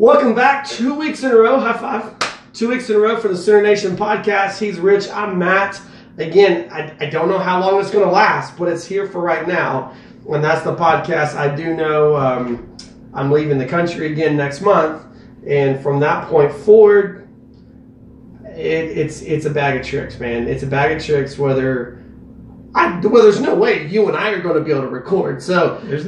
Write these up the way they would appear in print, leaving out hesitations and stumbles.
Welcome back. 2 weeks in a row. High five. 2 weeks in a row for the Sooner Nation podcast. He's Rich. I'm Matt. Again, I don't know how long it's going to last, but it's here for right now. And that's the podcast. I do know I'm leaving the country again next month. And from that point forward, it's a bag of tricks, man. It's a bag of tricks whether there's no way you and I are going to be able to record. So there's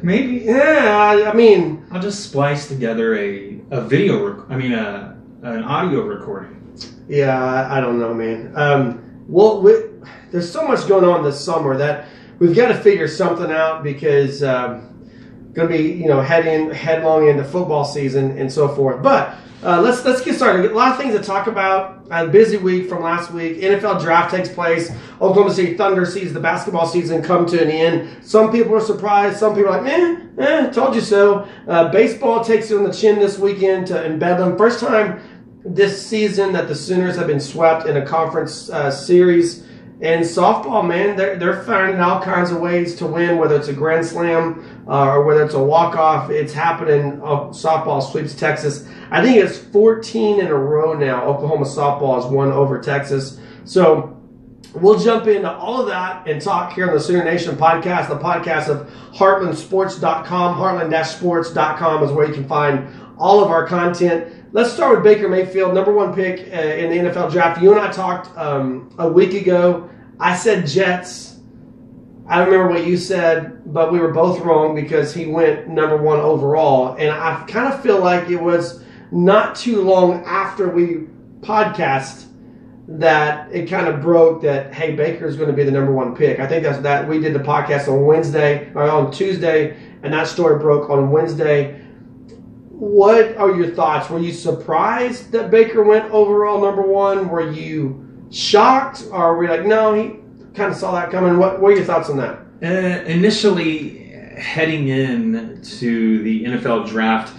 maybe. Yeah, I mean, I'll just splice together an audio recording. Yeah, I don't know, man. There's so much going on this summer that we've got to figure something out because going to be headlong into football season and so forth. But let's get started. A lot of things to talk about. A busy week from last week. NFL draft takes place. Oklahoma City Thunder sees the basketball season come to an end. Some people are surprised. Some people are like, told you so. Baseball takes it on the chin this weekend in Bedlam. First time this season that the Sooners have been swept in a conference series. And softball, man, they're finding all kinds of ways to win, whether it's a grand slam or whether it's a walk-off. It's happening. Softball sweeps Texas. I think it's 14 in a row now. Oklahoma softball has won over Texas. So we'll jump into all of that and talk here on the Sooner Nation podcast, the podcast of heartlandsports.com. Heartland-sports.com is where you can find all of our content. Let's start with Baker Mayfield, number one pick in the NFL draft. You and I talked a week ago. I said Jets. I don't remember what you said, but we were both wrong because he went number one overall. And I kind of feel like it was not too long after we podcast that it kind of broke that, hey, Baker is going to be the number one pick. I think that's that. We did the podcast on Tuesday, and that story broke on Wednesday. What are your thoughts? Were you surprised that Baker went overall number one? Were you shocked? Or were you like, no, he kind of saw that coming? What are your thoughts on that? Initially, heading in to the NFL draft,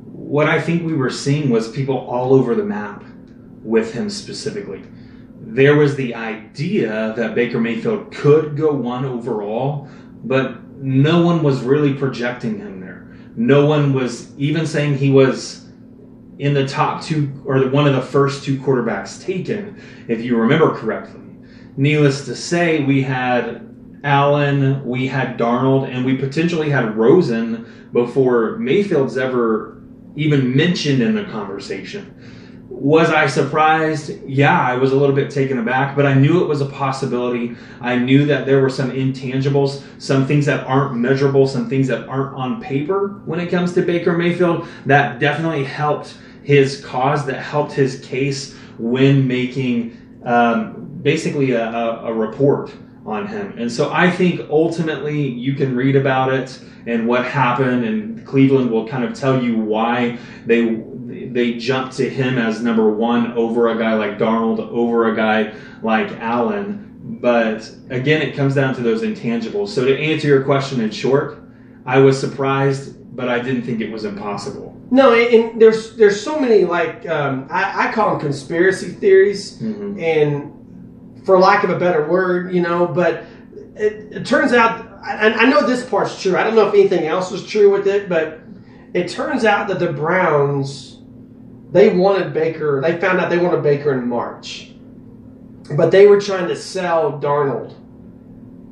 what I think we were seeing was people all over the map with him specifically. There was the idea that Baker Mayfield could go one overall, but no one was really projecting him there. No one was even saying he was in the top two or one of the first two quarterbacks taken, if you remember correctly. Needless to say, we had Allen, we had Darnold, and we potentially had Rosen before Mayfield's ever even mentioned in the conversation. Was I surprised? Yeah, I was a little bit taken aback, but I knew it was a possibility. I knew that there were some intangibles, some things that aren't measurable, some things that aren't on paper when it comes to Baker Mayfield. That definitely helped his cause, that helped his case when making basically a report on him. And so I think ultimately you can read about it and what happened, and Cleveland will kind of tell you why they jumped to him as number one over a guy like Darnold, over a guy like Allen. But again, it comes down to those intangibles. So to answer your question in short, I was surprised, but I didn't think it was impossible. No, and there's so many, like, I call them conspiracy theories, and for lack of a better word, but it turns out, and I know this part's true. I don't know if anything else is true with it, but it turns out that the Browns, they wanted Baker. They found out they wanted Baker in March, but they were trying to sell Darnold.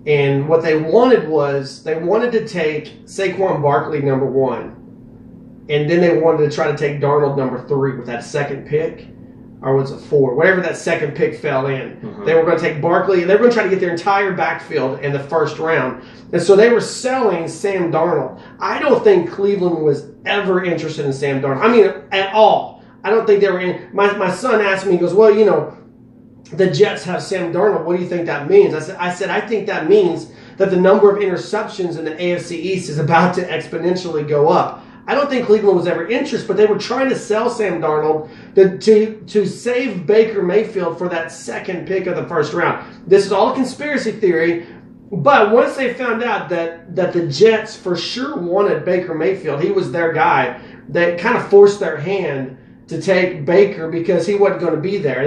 And what they wanted was they wanted to take Saquon Barkley number one, and then they wanted to try to take Darnold number three with that second pick, or was it four? Whatever that second pick fell in. They were going to take Barkley, and they were going to try to get their entire backfield in the first round. And so they were selling Sam Darnold. I don't think Cleveland was ever interested in Sam Darnold. I mean, at all. I don't think they were in. My son asked me, he goes, well, the Jets have Sam Darnold. What do you think that means? I said, I think that means that the number of interceptions in the AFC East is about to exponentially go up. I don't think Cleveland was ever interested, but they were trying to sell Sam Darnold to save Baker Mayfield for that second pick of the first round. This is all a conspiracy theory, but once they found out that the Jets for sure wanted Baker Mayfield, he was their guy, they kind of forced their hand to take Baker because he wasn't going to be there.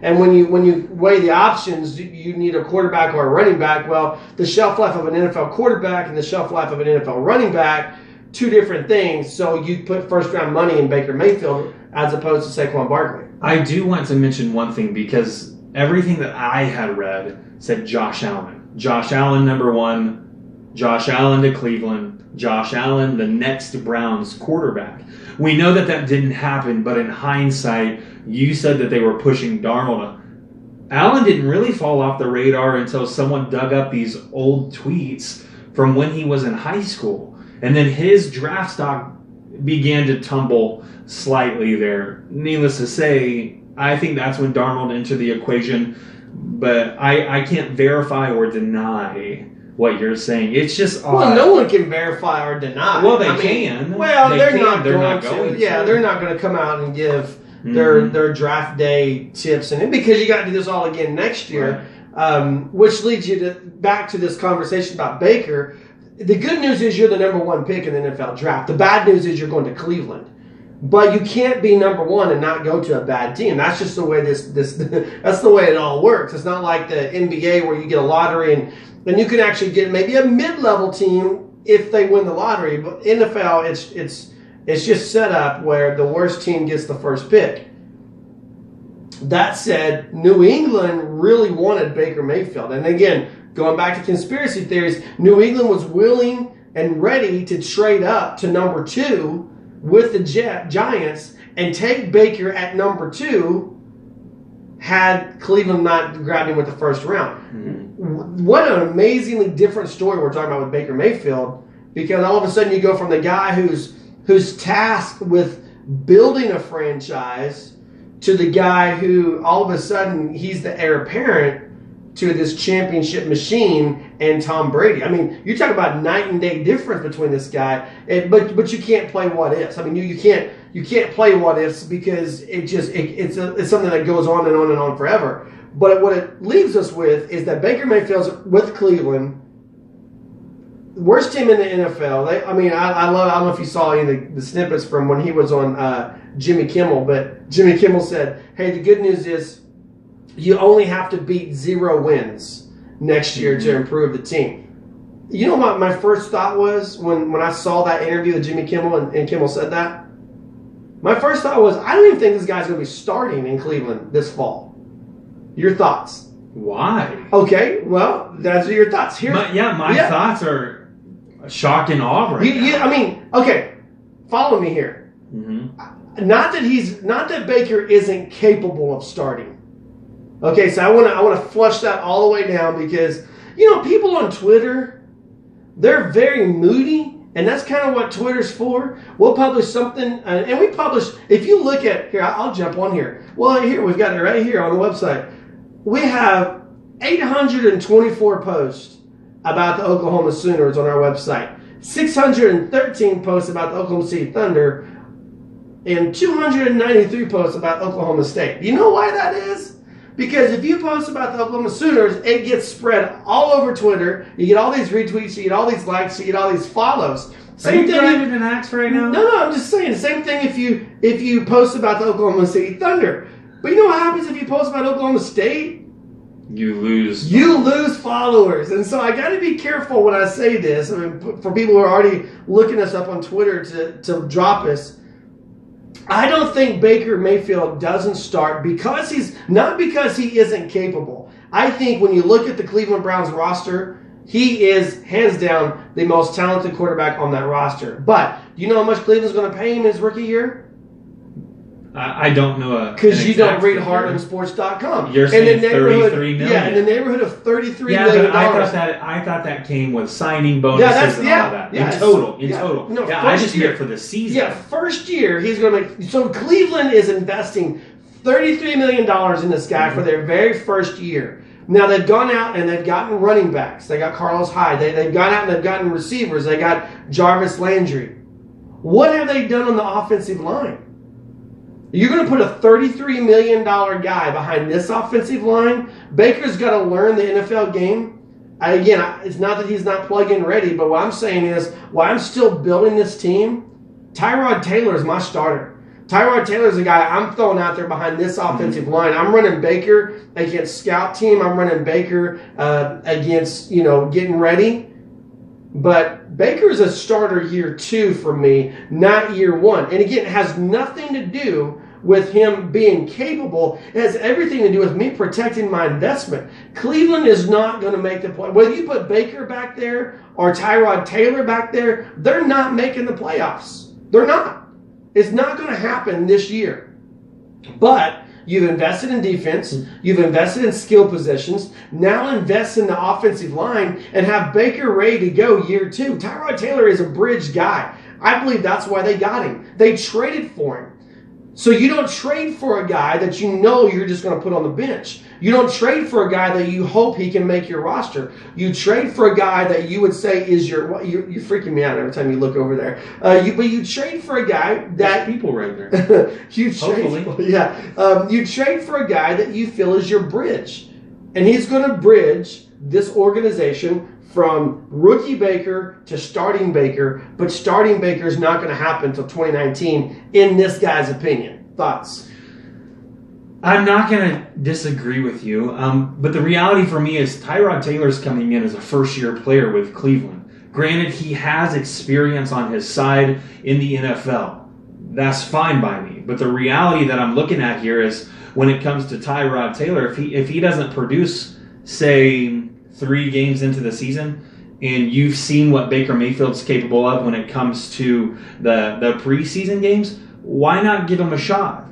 And when you weigh the options, you need a quarterback or a running back. Well, the shelf life of an NFL quarterback and the shelf life of an NFL running back two different things. So you put first-round money in Baker Mayfield as opposed to Saquon Barkley. I do want to mention one thing because everything that I had read said Josh Allen. Josh Allen, number one. Josh Allen to Cleveland. Josh Allen, the next Browns quarterback. We know that didn't happen, but in hindsight, you said that they were pushing Darnold. Allen didn't really fall off the radar until someone dug up these old tweets from when he was in high school. And then his draft stock began to tumble slightly there. Needless to say, I think that's when Darnold entered the equation. But I can't verify or deny what you're saying. It's just odd. Well, no one can verify or deny. Well, they can. Well, they're not going to. Yeah, they're not going to come out and give their draft day tips, and because you got to do this all again next year, right. Which leads you back to this conversation about Baker. The good news is you're the number one pick in the NFL draft. The bad news is you're going to Cleveland. But you can't be number one and not go to a bad team. That's just the way that's the way it all works. It's not like the NBA where you get a lottery and you can actually get maybe a mid-level team if they win the lottery. But NFL, it's just set up where the worst team gets the first pick. That said, New England really wanted Baker Mayfield. And again, going back to conspiracy theories, New England was willing and ready to trade up to number 2 with the Giants and take Baker at number 2 had Cleveland not grabbed him with the first round. Mm-hmm. What an amazingly different story we're talking about with Baker Mayfield, because all of a sudden you go from the guy who's tasked with building a franchise to the guy who all of a sudden he's the heir apparent to this championship machine and Tom Brady. I mean, you talk about night and day difference between this guy, but you can't play what ifs. I mean, you can't play what ifs because it's something that goes on and on and on forever. But what it leaves us with is that Baker Mayfield's with Cleveland, worst team in the NFL. I don't know if you saw any of the snippets from when he was on Jimmy Kimmel, but Jimmy Kimmel said, "Hey, the good news is you only have to beat 0 wins next year to improve the team." You know what my first thought was when I saw that interview with Jimmy Kimmel and Kimmel said that? My first thought was, I don't even think this guy's going to be starting in Cleveland this fall. Your thoughts? Why? Okay, well, that's your thoughts. My thoughts are shock and awe right now. Okay, follow me here. Mm-hmm. Not that Baker isn't capable of starting. Okay, so I want to flush that all the way down because, people on Twitter, they're very moody, and that's kind of what Twitter's for. We'll publish something, and we publish, if you look at, here, I'll jump on here. Well, here, we've got it right here on the website. We have 824 posts about the Oklahoma Sooners on our website, 613 posts about the Oklahoma City Thunder, and 293 posts about Oklahoma State. You know why that is? Because if you post about the Oklahoma Sooners, it gets spread all over Twitter. You get all these retweets, you get all these likes, you get all these follows. Same thing. Are you driving an axe right now? No, I'm just saying. Same thing if you post about the Oklahoma City Thunder. But you know what happens if you post about Oklahoma State? You lose. You lose followers. And so I got to be careful when I say this. I mean, for people who are already looking us up on Twitter to drop us, I don't think Baker Mayfield doesn't start because he isn't capable. I think when you look at the Cleveland Browns roster, he is hands down the most talented quarterback on that roster. But do you know how much Cleveland's going to pay him his rookie year? I don't know. Because you don't read HeartlandSports.com. You're saying $33 million. Yeah, in the neighborhood of $33 million. I thought that came with signing bonuses and all that. In total. No, I just hear it for the season. Yeah, first year he's going to make. So Cleveland is investing $33 million in this guy for their very first year. Now they've gone out and they've gotten running backs. They got Carlos Hyde. They've gone out and they've gotten receivers. They got Jarvis Landry. What have they done on the offensive line? You're going to put a $33 million guy behind this offensive line? Baker's got to learn the NFL game. Again, it's not that he's not plug-in ready, but what I'm saying is, while I'm still building this team, Tyrod Taylor is my starter. Tyrod Taylor is the guy I'm throwing out there behind this offensive line. I'm running Baker against scout team. I'm running Baker against, getting ready. But Baker's a starter year 2 for me, not year 1. And again, it has nothing to do with him being capable. It has everything to do with me protecting my investment. Cleveland is not going to make the play. Whether you put Baker back there or Tyrod Taylor back there, they're not making the playoffs. They're not. It's not going to happen this year. But you've invested in defense. You've invested in skill positions. Now invest in the offensive line and have Baker ready to go year 2. Tyrod Taylor is a bridge guy. I believe that's why they got him. They traded for him. So you don't trade for a guy that you know you're just going to put on the bench. You don't trade for a guy that you hope he can make your roster. You trade for a guy that you would say is you're freaking me out every time you look over there. But you trade for a guy that... There's people right there. you trade for a guy that you feel is your bridge. And he's going to bridge this organization from rookie Baker to starting Baker, but starting Baker is not going to happen until 2019, in this guy's opinion. Thoughts? I'm not going to disagree with you, but the reality for me is Tyrod Taylor's coming in as a first-year player with Cleveland. Granted, he has experience on his side in the NFL. That's fine by me. But the reality that I'm looking at here is when it comes to Tyrod Taylor, if he doesn't produce, say, 3 games into the season, and you've seen what Baker Mayfield's capable of when it comes to the preseason games, why not give him a shot?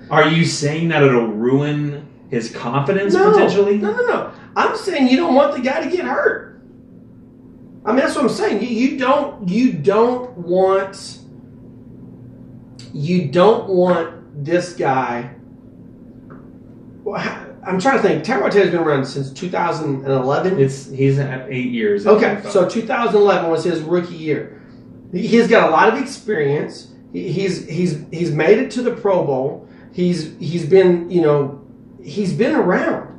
Are you saying that it'll ruin his confidence potentially? No. I'm saying you don't want the guy to get hurt. I mean, that's what I'm saying. You don't want this guy. I'm trying to think. Tyrod Taylor's been around since 2011. He's at 8 years. Okay, so 2011 was his rookie year. He's got a lot of experience. He's made it to the Pro Bowl. He's been around.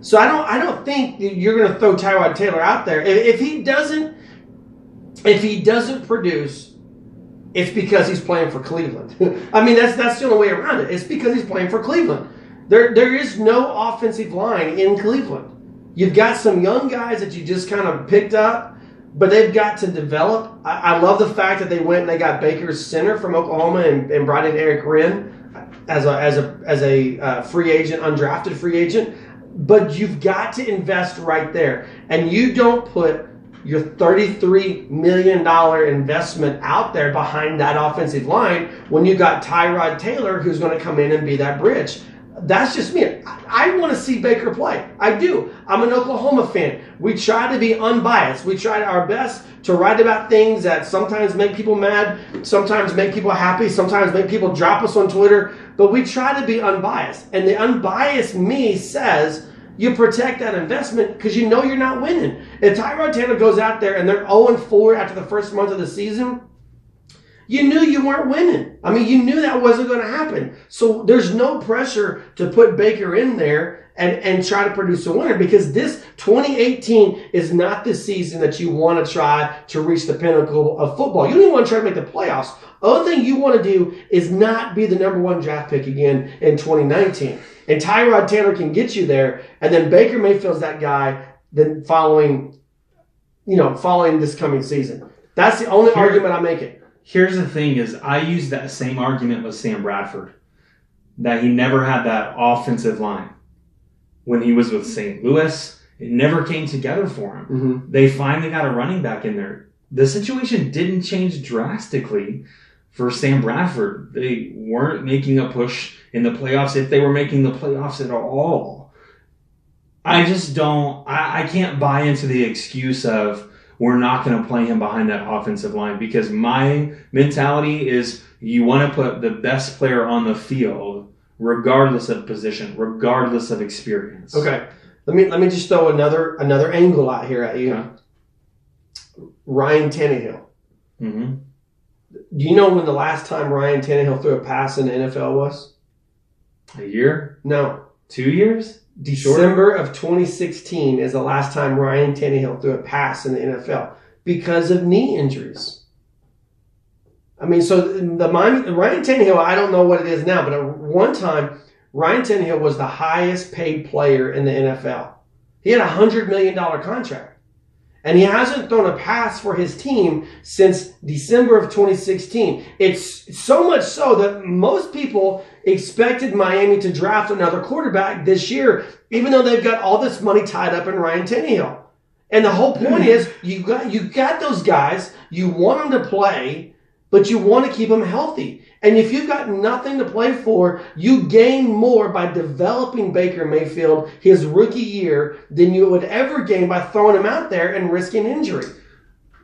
So I don't think that you're going to throw Tyrod Taylor out there. If he doesn't produce, it's because he's playing for Cleveland. I mean, that's the only way around it. It's because he's playing for Cleveland. There is no offensive line in Cleveland. You've got some young guys that you just kind of picked up, but they've got to develop. I love the fact that they went and they got Baker's center from Oklahoma and brought in Eric Wren as a free agent, undrafted free agent. But you've got to invest right there, and you don't put your $33 million investment out there behind that offensive line when you got Tyrod Taylor who's going to come in and be that bridge. That's just me. I want to see Baker play. I do. I'm an Oklahoma fan. We try to be unbiased. We try our best to write about things that sometimes make people mad, sometimes make people happy, sometimes make people drop us on Twitter. But we try to be unbiased. And the unbiased me says you protect that investment because you know you're not winning. If Tyrod Taylor goes out there and they're 0-4 after the first month of the season, you knew you weren't winning. I mean, you knew that wasn't going to happen. So there's no pressure to put Baker in there and try to produce a winner, because this 2018 is not the season that you want to try to reach the pinnacle of football. You don't even want to try to make the playoffs. The only thing you want to do is not be the number 1 draft pick again in 2019. And Tyrod Taylor can get you there, and then Baker Mayfield's that guy then following this coming season. That's the only argument I'm making. Here's the thing is, I use that same argument with Sam Bradford, that he never had that offensive line. When he was with St. Louis, it never came together for him. Mm-hmm. They finally got a running back in there. The situation didn't change drastically for Sam Bradford. They weren't making a push in the playoffs, if they were making the playoffs at all. I just don't, I can't buy into the excuse of, we're not going to play him behind that offensive line, because my mentality is you want to put the best player on the field regardless of position, regardless of experience. Okay. Let me just throw another angle out here at you. Yeah. Ryan Tannehill. Mm-hmm. Do you know when the last time Ryan Tannehill threw a pass in the NFL was? A year? No. 2 years? December of 2016 is the last time Ryan Tannehill threw a pass in the NFL because of knee injuries. I mean, so Ryan Tannehill, I don't know what it is now, but at one time, Ryan Tannehill was the highest paid player in the NFL. He had a $100 million contract. And he hasn't thrown a pass for his team since December of 2016. It's so much so that most people expected Miami to draft another quarterback this year, even though they've got all this money tied up in Ryan Tannehill. And the whole point is you got those guys, you want them to play, but you want to keep them healthy. And if you've got nothing to play for, you gain more by developing Baker Mayfield his rookie year than you would ever gain by throwing him out there and risking injury.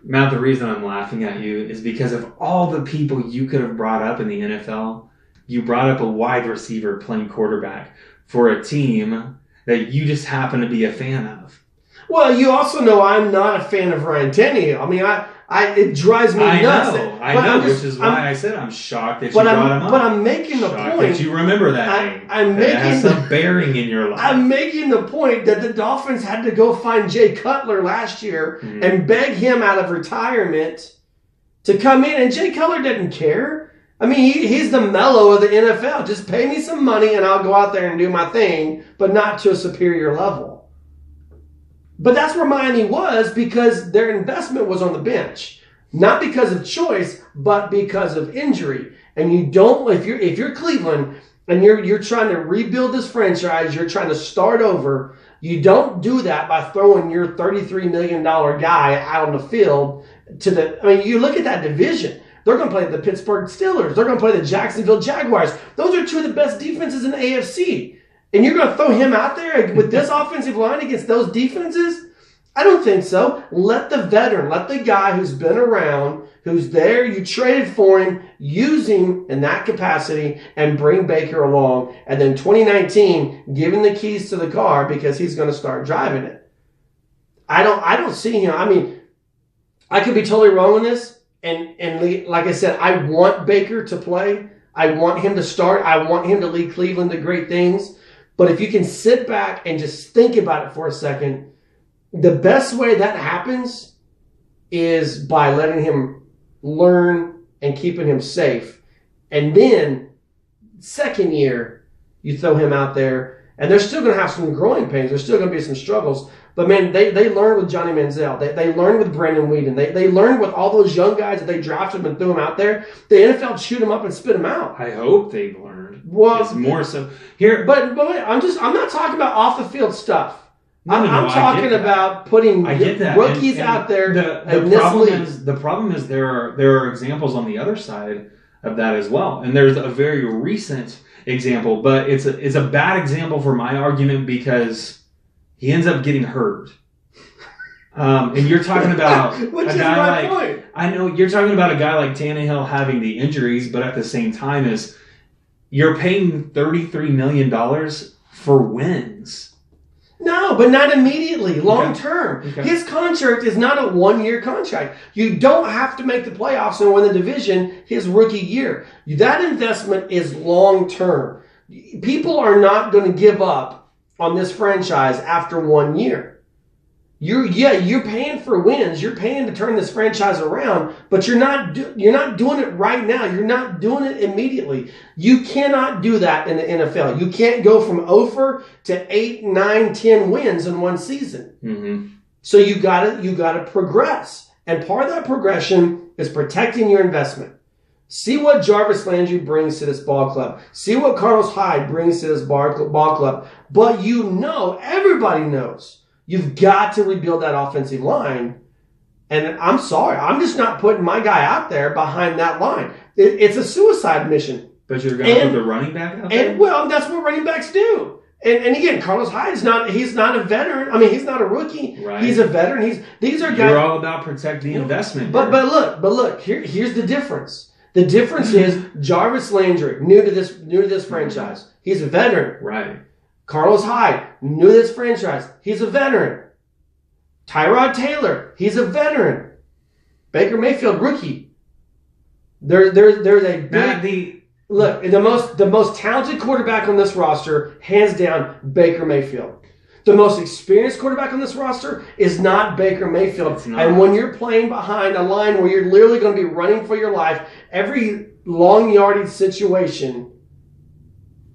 Matt, the reason I'm laughing at you is because of all the people you could have brought up in the NFL. You brought up a wide receiver playing quarterback for a team that you just happen to be a fan of. Well, you also know I'm not a fan of Ryan Tannehill. I mean, it drives me nuts. I know, which is why I said I'm shocked that you brought him up. But I'm making the point that you remember that name. It has some bearing in your life. I'm making the point that the Dolphins had to go find Jay Cutler last year and beg him out of retirement to come in, and Jay Cutler didn't care. I mean, he's the Mello of the NFL. Just pay me some money and I'll go out there and do my thing, but not to a superior level. But that's where Miami was because their investment was on the bench. Not because of choice, but because of injury. And you don't, if you're Cleveland and you're trying to rebuild this franchise, you're trying to start over, you don't do that by throwing your $33 million guy out on the field you look at that division. They're going to play the Pittsburgh Steelers. They're going to play the Jacksonville Jaguars. Those are two of the best defenses in the AFC. And you're going to throw him out there with this offensive line against those defenses? I don't think so. Let the veteran, let the guy who's been around, who's there, you traded for him, use him in that capacity and bring Baker along. And then 2019, give him the keys to the car because he's going to start driving it. I don't see him. I mean, I could be totally wrong on this. And like I said, I want Baker to play. I want him to start. I want him to lead Cleveland to great things. But if you can sit back and just think about it for a second, the best way that happens is by letting him learn and keeping him safe. And then, second year, you throw him out there, and they're still going to have some growing pains. There's still going to be some struggles. But, man, they learned with Johnny Manziel. They learned with Brandon Weeden. They learned with all those young guys that they drafted and threw them out there. The NFL chewed them up and spit them out. I hope they've learned. Well, it's more so here. But wait, I'm not talking about off the field stuff. I'm talking about putting rookies out there. The problem is there are examples on the other side of that as well, and there's a very recent example, but it's a bad example for my argument because he ends up getting hurt. And you're talking about which is my point. I know you're talking about a guy like Tannehill having the injuries, but at the same time is you're paying $33 million for wins. No, but not immediately, long term. Okay. His contract is not a one-year contract. You don't have to make the playoffs and win the division his rookie year. That investment is long term. People are not going to give up on this franchise after 1 year. You're paying for wins. You're paying to turn this franchise around, but you're not doing it right now. You're not doing it immediately. You cannot do that in the NFL. You can't go from 0 to 8, 9, 10 wins in one season. Mm-hmm. So you gotta progress, and part of that progression is protecting your investment. See what Jarvis Landry brings to this ball club. See what Carlos Hyde brings to this ball club. But everybody knows. You've got to rebuild that offensive line. And I'm sorry, I'm just not putting my guy out there behind that line. It's a suicide mission. But you're going to put the running back out there? And, well, that's what running backs do. And again, Carlos Hyde's he's not a veteran. I mean, he's not a rookie. Right. He's a veteran. These are guys. You're all about protecting the investment. But look, here's the difference. The difference is Jarvis Landry, new to this franchise. He's a veteran. Right. Carlos Hyde, new to this franchise. He's a veteran. Tyrod Taylor, he's a veteran. Baker Mayfield, rookie. There's a big look. The most talented quarterback on this roster, hands down, Baker Mayfield. The most experienced quarterback on this roster is not Baker Mayfield. And when you're playing behind a line where you're literally going to be running for your life, every long yardage situation,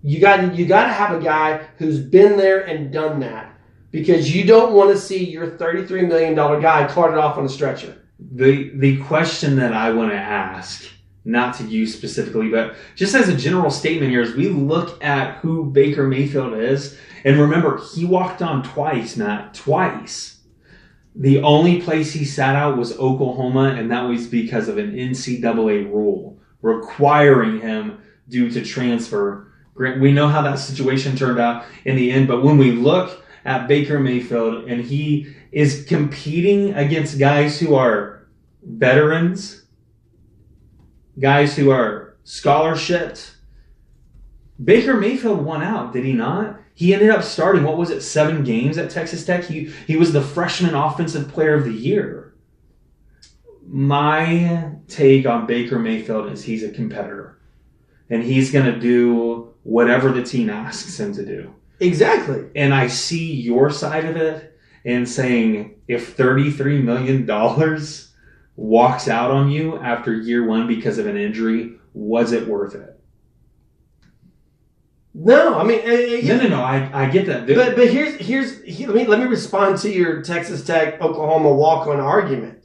you got to have a guy who's been there and done that. because you don't want to see your $33 million guy carted off on a stretcher. The question that I want to ask, not to you specifically, but just as a general statement here, as we look at who Baker Mayfield is, and remember, he walked on twice, Matt, twice. The only place he sat out was Oklahoma, and that was because of an NCAA rule requiring him due to transfer. We know how that situation turned out in the end, but when we look at Baker Mayfield and he is competing against guys who are veterans, guys who are scholarshiped, Baker Mayfield won out, did he not? He ended up starting, 7 games at Texas Tech? He was the freshman offensive player of the year. My take on Baker Mayfield is he's a competitor. And he's going to do whatever the team asks him to do. Exactly. And I see your side of it and saying, if $33 million walks out on you after year one because of an injury, was it worth it? No, I mean... No, I get that. But let me respond to your Texas Tech, Oklahoma walk-on argument.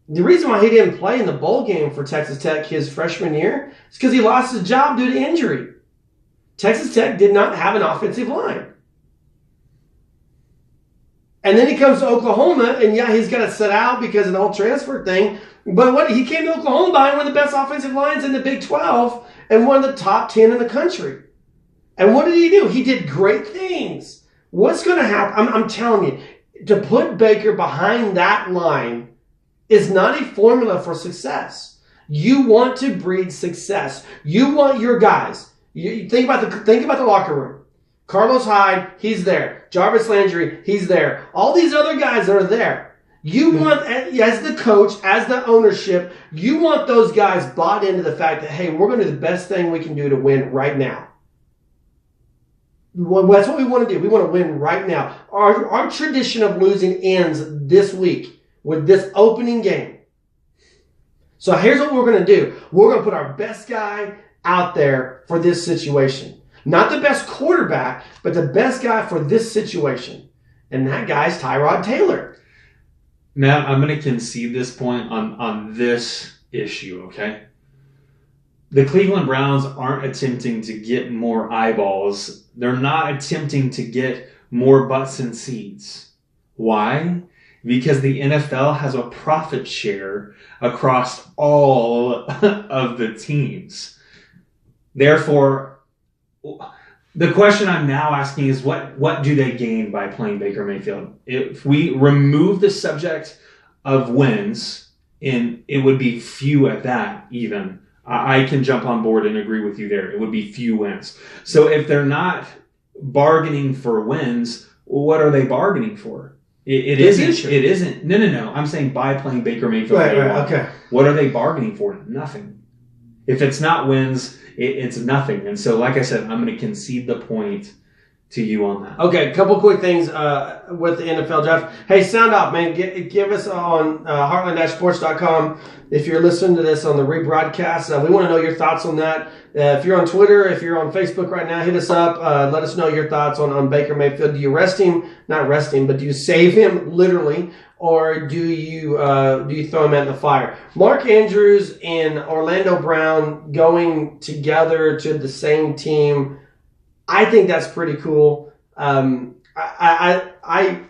The reason why he didn't play in the bowl game for Texas Tech his freshman year is because he lost his job due to injury. Texas Tech did not have an offensive line. And then he comes to Oklahoma, and yeah, he's got to sit out because of the whole transfer thing. But he came to Oklahoma buying one of the best offensive lines in the Big 12 and one of the top 10 in the country. And what did he do? He did great things. What's going to happen? I'm telling you, to put Baker behind that line is not a formula for success. You want to breed success. You want your guys. You think about the locker room. Carlos Hyde, he's there. Jarvis Landry, he's there. All these other guys that are there. You want, as the coach, as the ownership, you want those guys bought into the fact that, hey, we're going to do the best thing we can do to win right now. Well, that's what we want to do. We want to win right now. Our tradition of losing ends this week with this opening game. So here's what we're going to do. We're going to put our best guy out there for this situation. Not the best quarterback, but the best guy for this situation. And that guy's Tyrod Taylor. Matt, I'm going to concede this point on this issue, okay? The Cleveland Browns aren't attempting to get more eyeballs. They're not attempting to get more butts and seats. Why? Because the NFL has a profit share across all of the teams. Therefore, the question I'm now asking is what do they gain by playing Baker Mayfield? If we remove the subject of wins, and it would be few at that even, I can jump on board and agree with you there. It would be few wins. So if they're not bargaining for wins, what are they bargaining for? It isn't. No. I'm saying by playing Baker Mayfield. Right, okay. What are they bargaining for? Nothing. If it's not wins, it's nothing. And so, like I said, I'm going to concede the point to you on that. Okay, a couple quick things with the NFL draft. Hey, sound off, man. Give us on heartland-sports.com if you're listening to this on the rebroadcast. We want to know your thoughts on that. If you're on Twitter, if you're on Facebook right now, hit us up. Let us know your thoughts on Baker Mayfield. Do you rest him? Not rest him, but do you save him literally, or do you throw him in the fire? Mark Andrews and Orlando Brown going together to the same team, I think that's pretty cool. I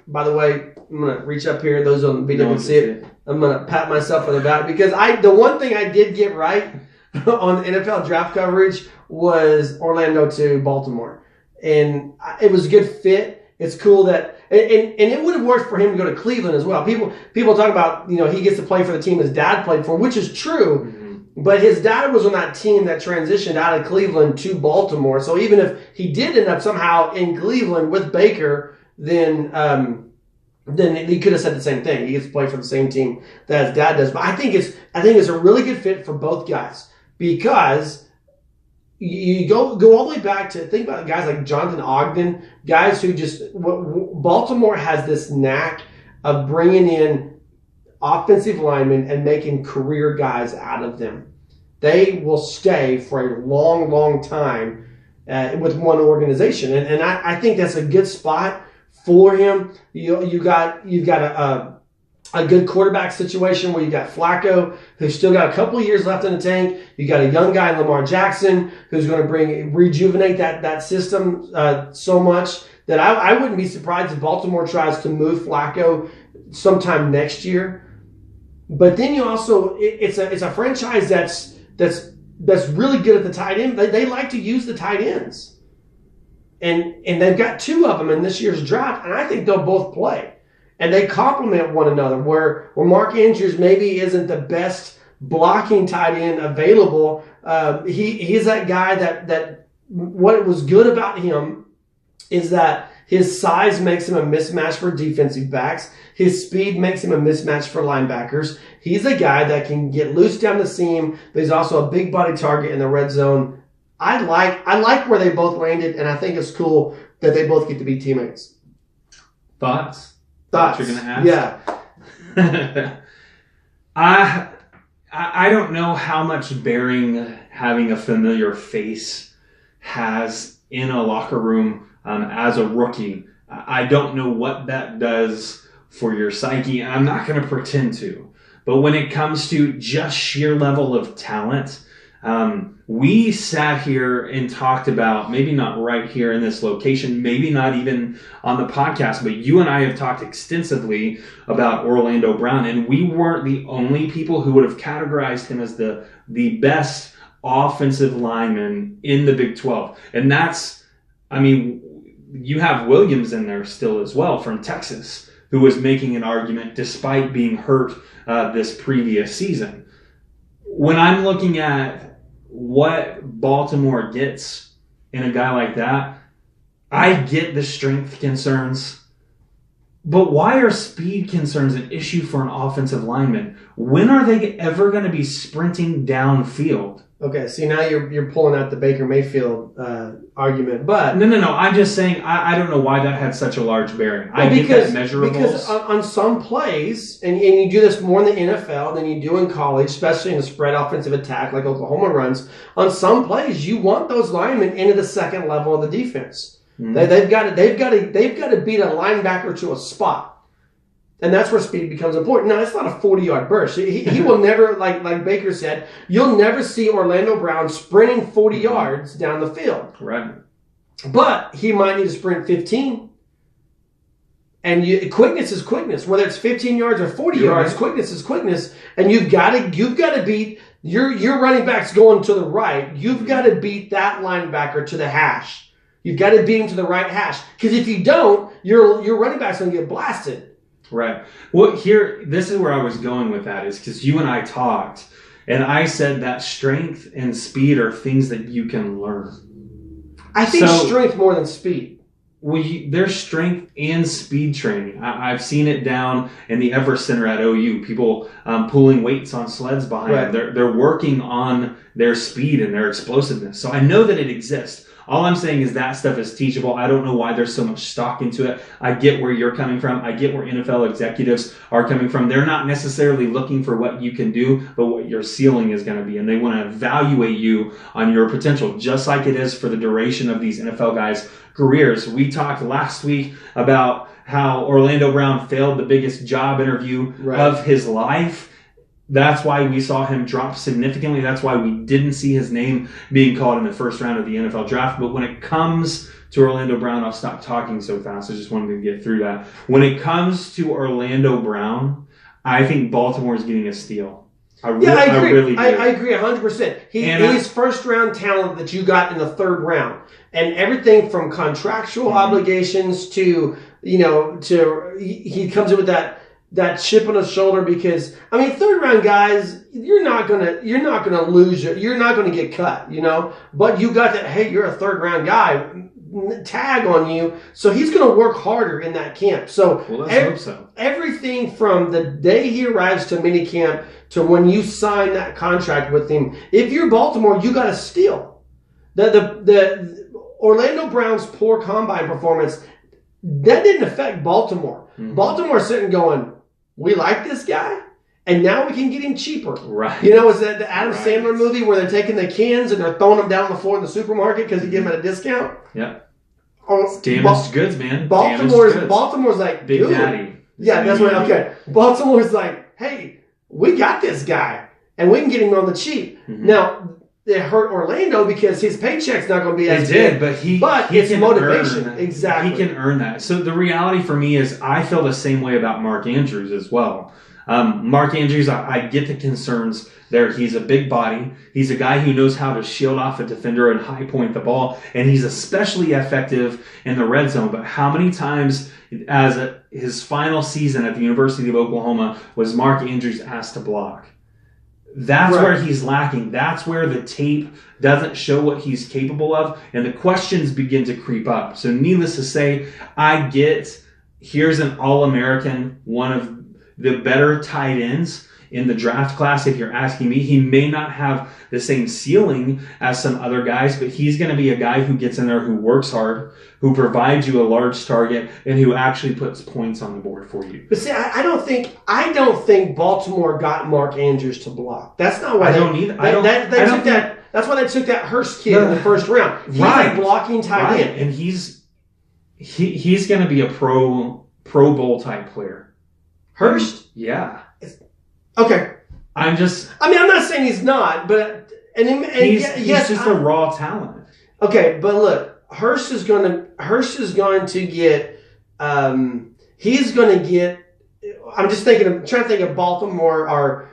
by the way, I'm gonna reach up here. Those on video can see it. I'm gonna pat myself on the back because the one thing I did get right on NFL draft coverage was Orlando to Baltimore, and it was a good fit. It's cool that, and it would have worked for him to go to Cleveland as well. People talk about, he gets to play for the team his dad played for, which is true. Mm-hmm. But his dad was on that team that transitioned out of Cleveland to Baltimore. So even if he did end up somehow in Cleveland with Baker, then he could have said the same thing. He gets to play for the same team that his dad does. But I think it's a really good fit for both guys because you go all the way back to think about guys like Jonathan Ogden, guys who Baltimore has this knack of bringing in offensive linemen and making career guys out of them. They will stay for a long, long time with one organization. And I think that's a good spot for him. You've got a good quarterback situation where you got Flacco, who's still got a couple of years left in the tank. You got a young guy, Lamar Jackson, who's going to rejuvenate that system so much that I wouldn't be surprised if Baltimore tries to move Flacco sometime next year. But then you also, it's a franchise that's really good at the tight end. They like to use the tight ends, and they've got two of them in this year's draft, and I think they'll both play. And they complement one another, where Mark Andrews maybe isn't the best blocking tight end available. He's that guy that what was good about him is that his size makes him a mismatch for defensive backs. His speed makes him a mismatch for linebackers. He's a guy that can get loose down the seam, but he's also a big body target in the red zone. I like where they both landed, and I think it's cool that they both get to be teammates. Thoughts? Thoughts? You're going to ask? Yeah. I don't know how much bearing having a familiar face has in a locker room as a rookie. I don't know what that does for your psyche. I'm not going to pretend to. But when it comes to just sheer level of talent, we sat here and talked about, maybe not right here in this location, maybe not even on the podcast, but you and I have talked extensively about Orlando Brown, and we weren't the only people who would have categorized him as the best offensive lineman in the Big 12. And that's, you have Williams in there still as well from Texas, who was making an argument despite being hurt this previous season. When I'm looking at what Baltimore gets in a guy like that, I get the strength concerns, but why are speed concerns an issue for an offensive lineman? When are they ever going to be sprinting downfield? Okay, see, now you're pulling out the Baker Mayfield argument, but... No. I'm just saying, I don't know why that had such a large bearing. Well, I get that measurables. Because on some plays, and you do this more in the NFL than you do in college, especially in a spread offensive attack like Oklahoma runs, on some plays, you want those linemen into the second level of the defense. Mm-hmm. They've got to beat a linebacker to a spot. And that's where speed becomes important. Now, it's not a 40-yard burst. He will never, like Baker said, you'll never see Orlando Brown sprinting 40 yards down the field. Right. But he might need to sprint 15. And quickness is quickness. Whether it's 15 yards or 40 yards, quickness is quickness. And you've got to beat your running backs going to the right. You've got to beat that linebacker to the hash. You've got to beat him to the right hash. Because if you don't, your running back's going to get blasted. Right. Well, this is where I was going with that, is because you and I talked, and I said that strength and speed are things that you can learn. I think strength more than speed. Well, there's strength and speed training. I've seen it down in the Everest Center at OU. People pulling weights on sleds behind them. They're working on their speed and their explosiveness. So I know that it exists. All I'm saying is that stuff is teachable. I don't know why there's so much stock into it. I get where you're coming from. I get where NFL executives are coming from. They're not necessarily looking for what you can do, but what your ceiling is going to be. And they want to evaluate you on your potential, just like it is for the duration of these NFL guys' careers. We talked last week about how Orlando Brown failed the biggest job interview of his life. That's why we saw him drop significantly. That's why we didn't see his name being called in the first round of the NFL draft. But when it comes to Orlando Brown, I'll stop talking so fast. I just wanted to get through that. When it comes to Orlando Brown, I think Baltimore is getting a steal. I agree. I agree 100%. He's first-round talent that you got in the third round. And everything from contractual obligations to, he comes in with that chip on his shoulder because, third round guys, you're not gonna lose it. You're not gonna get cut, But you got that, hey, you're a third round guy, tag on you. So he's gonna work harder in that camp. So, let's hope so. Everything from the day he arrives to minicamp to when you sign that contract with him, if you're Baltimore, you got to steal. The Orlando Brown's poor combine performance, that didn't affect Baltimore. Mm-hmm. Baltimore's sitting going, we like this guy, and now we can get him cheaper. Right. Is that the Adam Sandler movie where they're taking the cans and they're throwing them down on the floor in the supermarket because you give them at a discount? Yeah. Damaged goods, man. Baltimore's like, Big dude. Daddy. Yeah, that's what. Okay, Baltimore's like, hey, we got this guy, and we can get him on the cheap. Mm-hmm. Now, it hurt Orlando because his paycheck's not going to be as big. But he it's can motivation. Earn, exactly. He can earn that. So the reality for me is I feel the same way about Mark Andrews as well. Mark Andrews, I get the concerns there. He's a big body. He's a guy who knows how to shield off a defender and high point the ball, and he's especially effective in the red zone. But how many times his final season at the University of Oklahoma was Mark Andrews asked to block? That's right. Where he's lacking. That's where the tape doesn't show what he's capable of, and the questions begin to creep up. So needless to say, I get here's an All-American, one of the better tight ends in the draft class. If you're asking me, he may not have the same ceiling as some other guys, but he's going to be a guy who gets in there, who works hard, who provides you a large target, and who actually puts points on the board for you. But see, I don't think Baltimore got Mark Andrews to block. That's not why I don't either. That's why they took that Hurst kid in the first round. He's a blocking tight end, and he's going to be a Pro Bowl type player. Hurst? Yeah. Okay. I'm not saying he's not, but he's just a raw talent. Okay, but look, Hurst is going to get. He's going to get. I'm trying to think of Baltimore or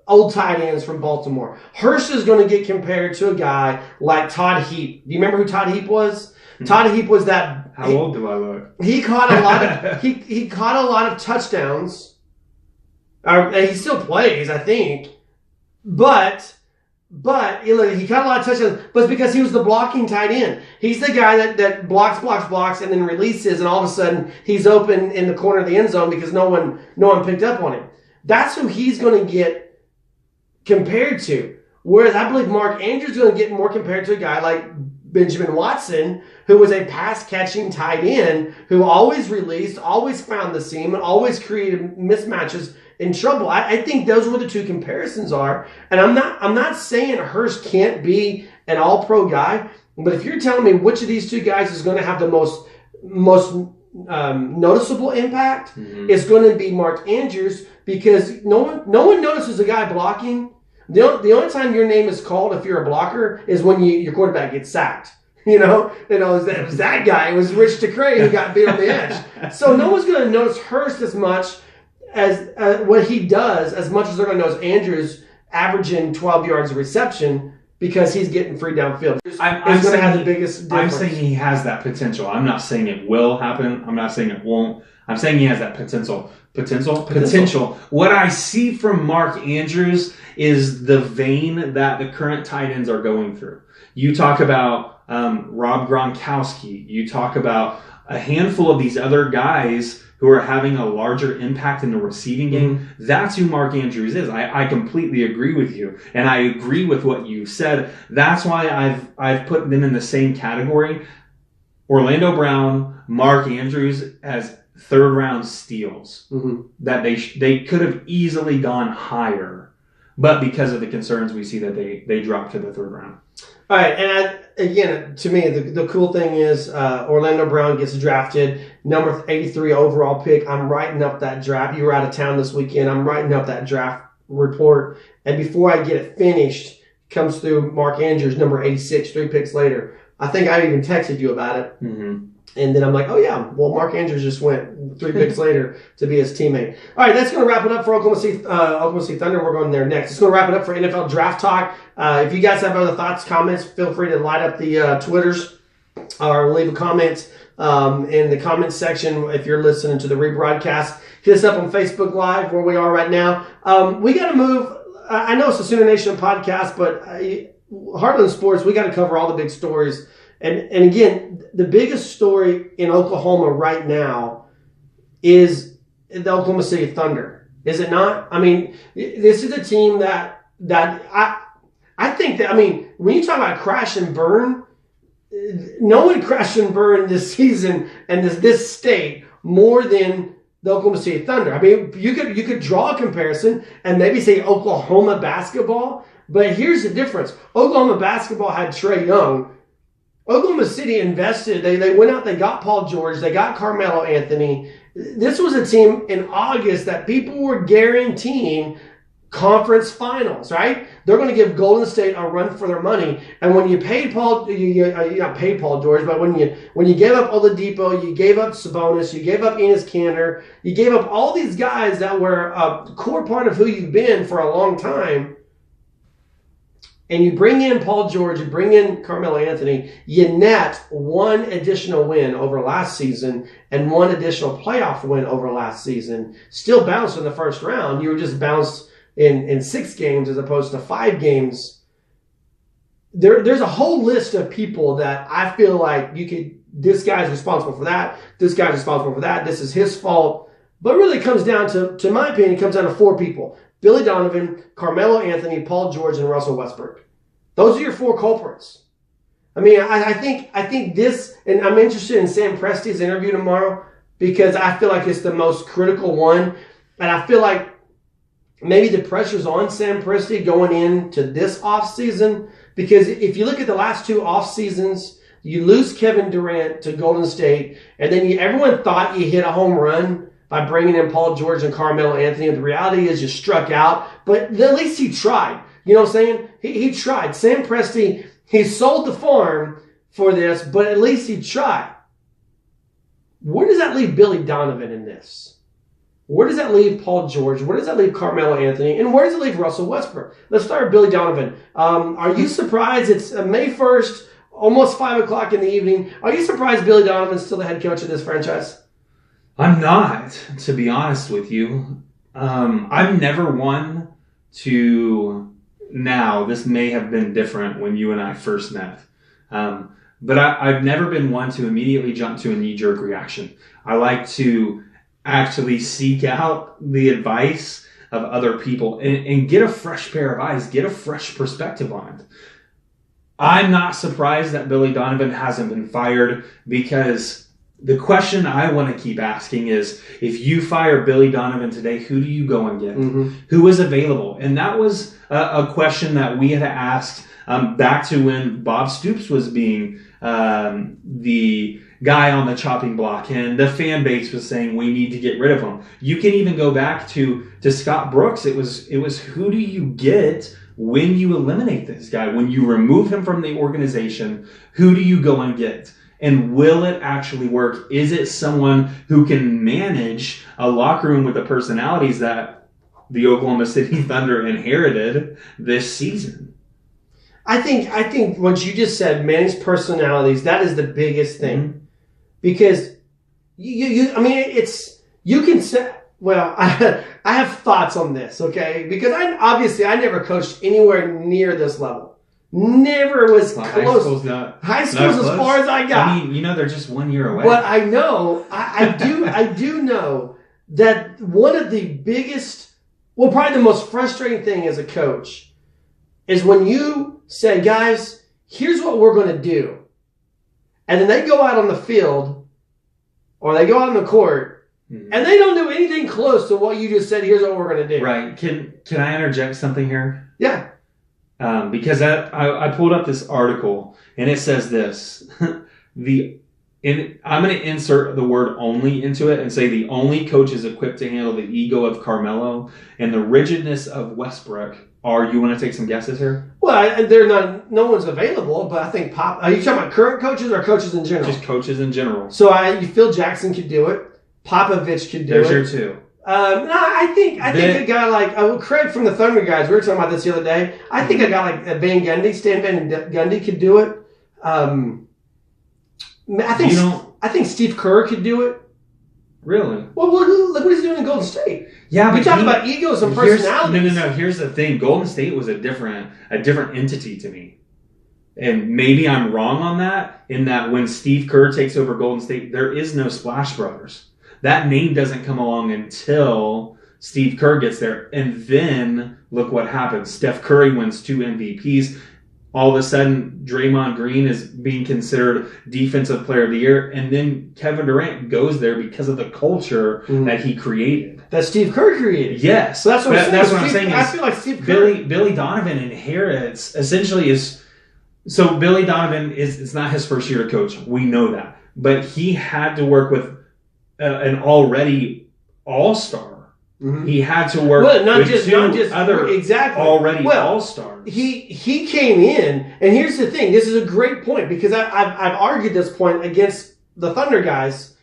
old tight ends from Baltimore. Hurst is going to get compared to a guy like Todd Heap. Do you remember who Todd Heap was? Mm-hmm. Todd Heap was that. How old do I look? He caught a lot of he caught a lot of touchdowns. He still plays, I think, but he caught a lot of touchdowns. But it's because he was the blocking tight end. He's the guy that blocks, and then releases, and all of a sudden he's open in the corner of the end zone because no one picked up on him. That's who he's going to get compared to. Whereas I believe Mark Andrews is going to get more compared to a guy like Benjamin Watson, who was a pass-catching tight end who always released, always found the seam, and always created mismatches in trouble. I think those were the two comparisons are. And I'm not saying Hurst can't be an all-pro guy, but if you're telling me which of these two guys is going to have the most noticeable impact, mm-hmm. it's going to be Mark Andrews, because no one notices a guy blocking. The only time your name is called if you're a blocker is when your quarterback gets sacked. It was that guy. It was Rich DeCray who got beat on the edge. So no one's going to notice Hurst as much as what he does, as much as they're going to notice Andrews averaging 12 yards of reception because he's getting free downfield. I'm going to have the biggest difference. I'm saying he has that potential. I'm not saying it will happen. I'm not saying it won't. I'm saying he has that potential. What I see from Mark Andrews is the vein that the current tight ends are going through. You talk about Rob Gronkowski. You talk about a handful of these other guys who are having a larger impact in the receiving game. Mm-hmm. That's who Mark Andrews is. I completely agree with you. And I agree with what you said. That's why I've put them in the same category. Orlando Brown, Mark Andrews as third round steals. Mm-hmm. That they could have easily gone higher. But because of the concerns, we see that they dropped to the third round. All right, and again, to me, the cool thing is Orlando Brown gets drafted, number 83 overall pick. I'm writing up that draft. You were out of town this weekend. I'm writing up that draft report. And before I get it finished, comes through Mark Andrews, number 86, 3 picks later. I think I even texted you about it. Mm-hmm. And then I'm like, oh, yeah, well, Mark Andrews just went 3 picks later to be his teammate. All right, that's going to wrap it up for Oklahoma City Thunder. We're going there next. It's going to wrap it up for NFL Draft Talk. If you guys have other thoughts, comments, feel free to light up the Twitters or leave a comment in the comments section if you're listening to the rebroadcast. Hit us up on Facebook Live where we are right now. We got to move. I know it's a Sooner Nation podcast, but Heartland Sports, we got to cover all the big stories. And again, the biggest story in Oklahoma right now is the Oklahoma City Thunder. Is it not? I mean, this is a team that I think that, I mean, when you talk about crash and burn, no one crashed and burned this season and this state more than the Oklahoma City Thunder. I mean, you could draw a comparison and maybe say Oklahoma basketball, but here's the difference. Oklahoma basketball had Trae Young. Oklahoma City invested. They went out, they got Paul George, they got Carmelo Anthony. This was a team in August that people were guaranteeing conference finals, right? They're going to give Golden State a run for their money. And when you paid Paul, you not paid Paul George, but when you gave up Oladipo, you gave up Sabonis, you gave up Enes Kanter, you gave up all these guys that were a core part of who you've been for a long time, and you bring in Paul George, you bring in Carmelo Anthony, you net one additional win over last season and one additional playoff win over last season. Still bounced in the first round. You were just bounced in 6 games as opposed to 5 games. There's a whole list of people that I feel like this guy's responsible for that, this guy's responsible for that, this is his fault. But really it comes down to my opinion, it comes down to 4 people. Billy Donovan, Carmelo Anthony, Paul George, and Russell Westbrook. Those are your 4 culprits. I mean, I think this, and I'm interested in Sam Presti's interview tomorrow because I feel like it's the most critical one. And I feel like maybe the pressure's on Sam Presti going into this offseason, because if you look at the last 2 off seasons, you lose Kevin Durant to Golden State, and then everyone thought you hit a home run by bringing in Paul George and Carmelo Anthony. And the reality is you struck out, but at least he tried. You know what I'm saying? He tried. Sam Presti, he sold the farm for this, but at least he tried. Where does that leave Billy Donovan in this? Where does that leave Paul George? Where does that leave Carmelo Anthony? And where does it leave Russell Westbrook? Let's start with Billy Donovan. Are you surprised it's May 1st, almost 5 o'clock in the evening? Are you surprised Billy Donovan's still the head coach of this franchise? I'm not, to be honest with you. I've never one to... Now, this may have been different when you and I first met. But I've never been one to immediately jump to a knee-jerk reaction. I like to actually seek out the advice of other people and get a fresh pair of eyes, get a fresh perspective on it. I'm not surprised that Billy Donovan hasn't been fired, because the question I want to keep asking is, if you fire Billy Donovan today, who do you go and get? Mm-hmm. Who is available? And that was a question that we had asked back to when Bob Stoops was being the guy on the chopping block, and the fan base was saying we need to get rid of him. You can even go back to Scott Brooks. It was who do you get when you eliminate this guy? When you remove him from the organization, who do you go and get? And will it actually work? Is it someone who can manage a locker room with the personalities that the Oklahoma City Thunder inherited this season? I think what you just said, manage personalities, that is the biggest thing. Mm-hmm. Because you can say, well, I have thoughts on this, okay? Because I never coached anywhere near this level. Never was close. High school's as far as I got. I mean, they're just 1 year away. But I know, I do know that one of the biggest, well, probably the most frustrating thing as a coach is when you say, guys, here's what we're going to do. And then they go out on the field or they go out on the court and they don't do anything close to what you just said, here's what we're going to do. Right. Can I interject something here? Yeah. Because I pulled up this article and it says this. I'm going to insert the word only into it and say the only coach is equipped to handle the ego of Carmelo and the rigidness of Westbrook. You want to take some guesses here? Well, they're not. No one's available, but I think Are you talking about current coaches or coaches in general? Just coaches in general. So Phil Jackson could do it. Popovich could do it. There's your 2. No, I think a guy like Craig from the Thunder guys. We were talking about this the other day. I think a guy like Van Gundy, Stan Van Gundy, could do it. I think Steve Kerr could do it. Really? Well, look what he's doing in Golden State. Yeah, we talked about egos and personalities. No. Here's the thing. Golden State was a different entity to me, and maybe I'm wrong on that. In that, when Steve Kerr takes over Golden State, there is no Splash Brothers. That name doesn't come along until Steve Kerr gets there, and then look what happens. Steph Curry wins 2 MVPs. All of a sudden, Draymond Green is being considered Defensive Player of the Year, and then Kevin Durant goes there because of the culture that he created. That Steve Kerr created. Yes. So that's what I'm saying. I feel like Steve Kerr. Billy Donovan inherits, essentially, is So Billy Donovan it's not his first year to coach. We know that, but he had to work with an already all-star. Mm-hmm. He had to work with not just other exactly already all-stars. He came in, and here's the thing. This is a great point because I've argued this point against the Thunder guys.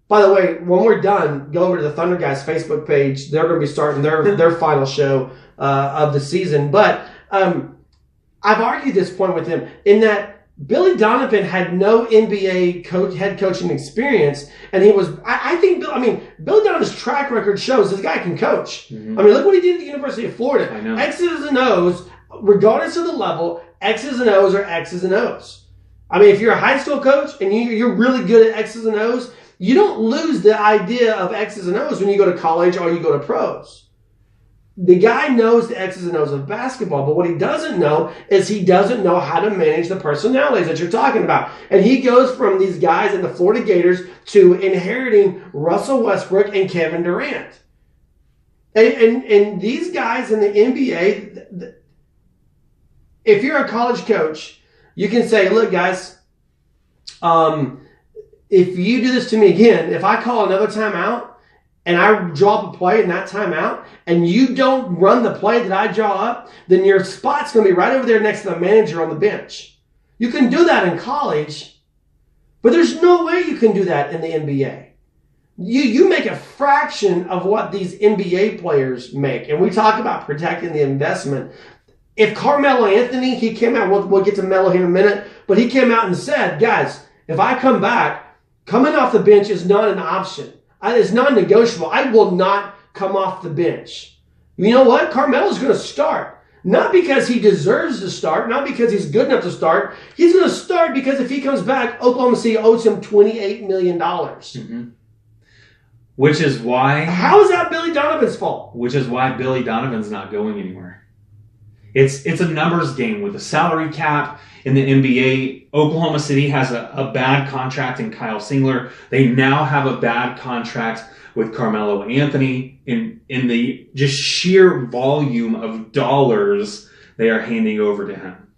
By the way, when we're done, go over to the Thunder guys Facebook page. They're going to be starting their final show of the season. But I've argued this point with him in that Billy Donovan had no NBA head coaching experience, and he was. Billy Donovan's track record shows this guy can coach. Mm-hmm. I mean, look what he did at the University of Florida. I know. X's and O's, regardless of the level, X's and O's are X's and O's. I mean, if you're a high school coach and you're really good at X's and O's, you don't lose the idea of X's and O's when you go to college or you go to pros. The guy knows the X's and O's of basketball, but what he doesn't know is he doesn't know how to manage the personalities that you're talking about. And he goes from these guys in the Florida Gators to inheriting Russell Westbrook and Kevin Durant. And these guys in the NBA, if you're a college coach, you can say, look, guys, if you do this to me again, if I call another timeout, and I draw up a play in that timeout, and you don't run the play that I draw up, then your spot's going to be right over there next to the manager on the bench. You can do that in college, but there's no way you can do that in the NBA. You make a fraction of what these NBA players make, and we talk about protecting the investment. If Carmelo Anthony, he came out, we'll get to Melo here in a minute, but he came out and said, guys, if I come back, coming off the bench is not an option. It's non-negotiable. I will not come off the bench. You know what? Carmelo's going to start. Not because he deserves to start, not because he's good enough to start. He's going to start because if he comes back, Oklahoma City owes him $28 million. Mm-hmm. Which is why... How is that Billy Donovan's fault? Which is why Billy Donovan's not going anywhere. It's a numbers game with a salary cap in the NBA. Oklahoma City has a bad contract in Kyle Singler. They now have a bad contract with Carmelo Anthony in the just sheer volume of dollars they are handing over to him.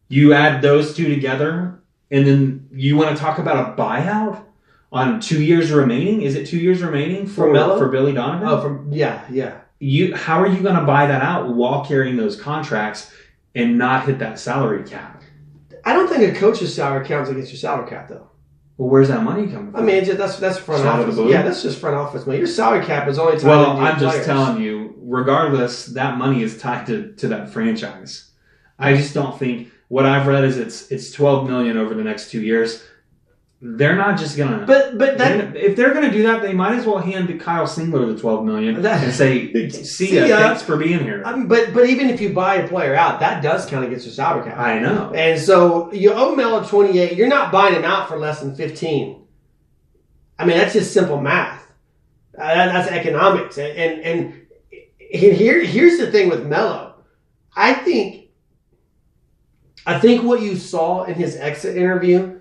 You add those two together, and then you want to talk about a buyout on 2 years remaining? Is it 2 years remaining for Billy Donovan? Oh, yeah. How are you going to buy that out while carrying those contracts and not hit that salary cap? I don't think a coach's salary counts against your salary cap, though. Well, where's that money coming from? I mean, that's front office. Yeah, that's just front office money. Your salary cap is only tied to I'm just telling you, regardless, that money is tied to that franchise. I just don't think what I've read is it's $12 million over the next 2 years. They're not just gonna. But if they're gonna do that, they might as well hand to Kyle Singler the $12 million and say, "See ya, thanks for being here." But even if you buy a player out, that does count against your salary cap. I know. And so you owe Melo 28. You're not buying him out for less than 15. I mean, that's just simple math. That's economics. And here's the thing with Melo. I think what you saw in his exit interview.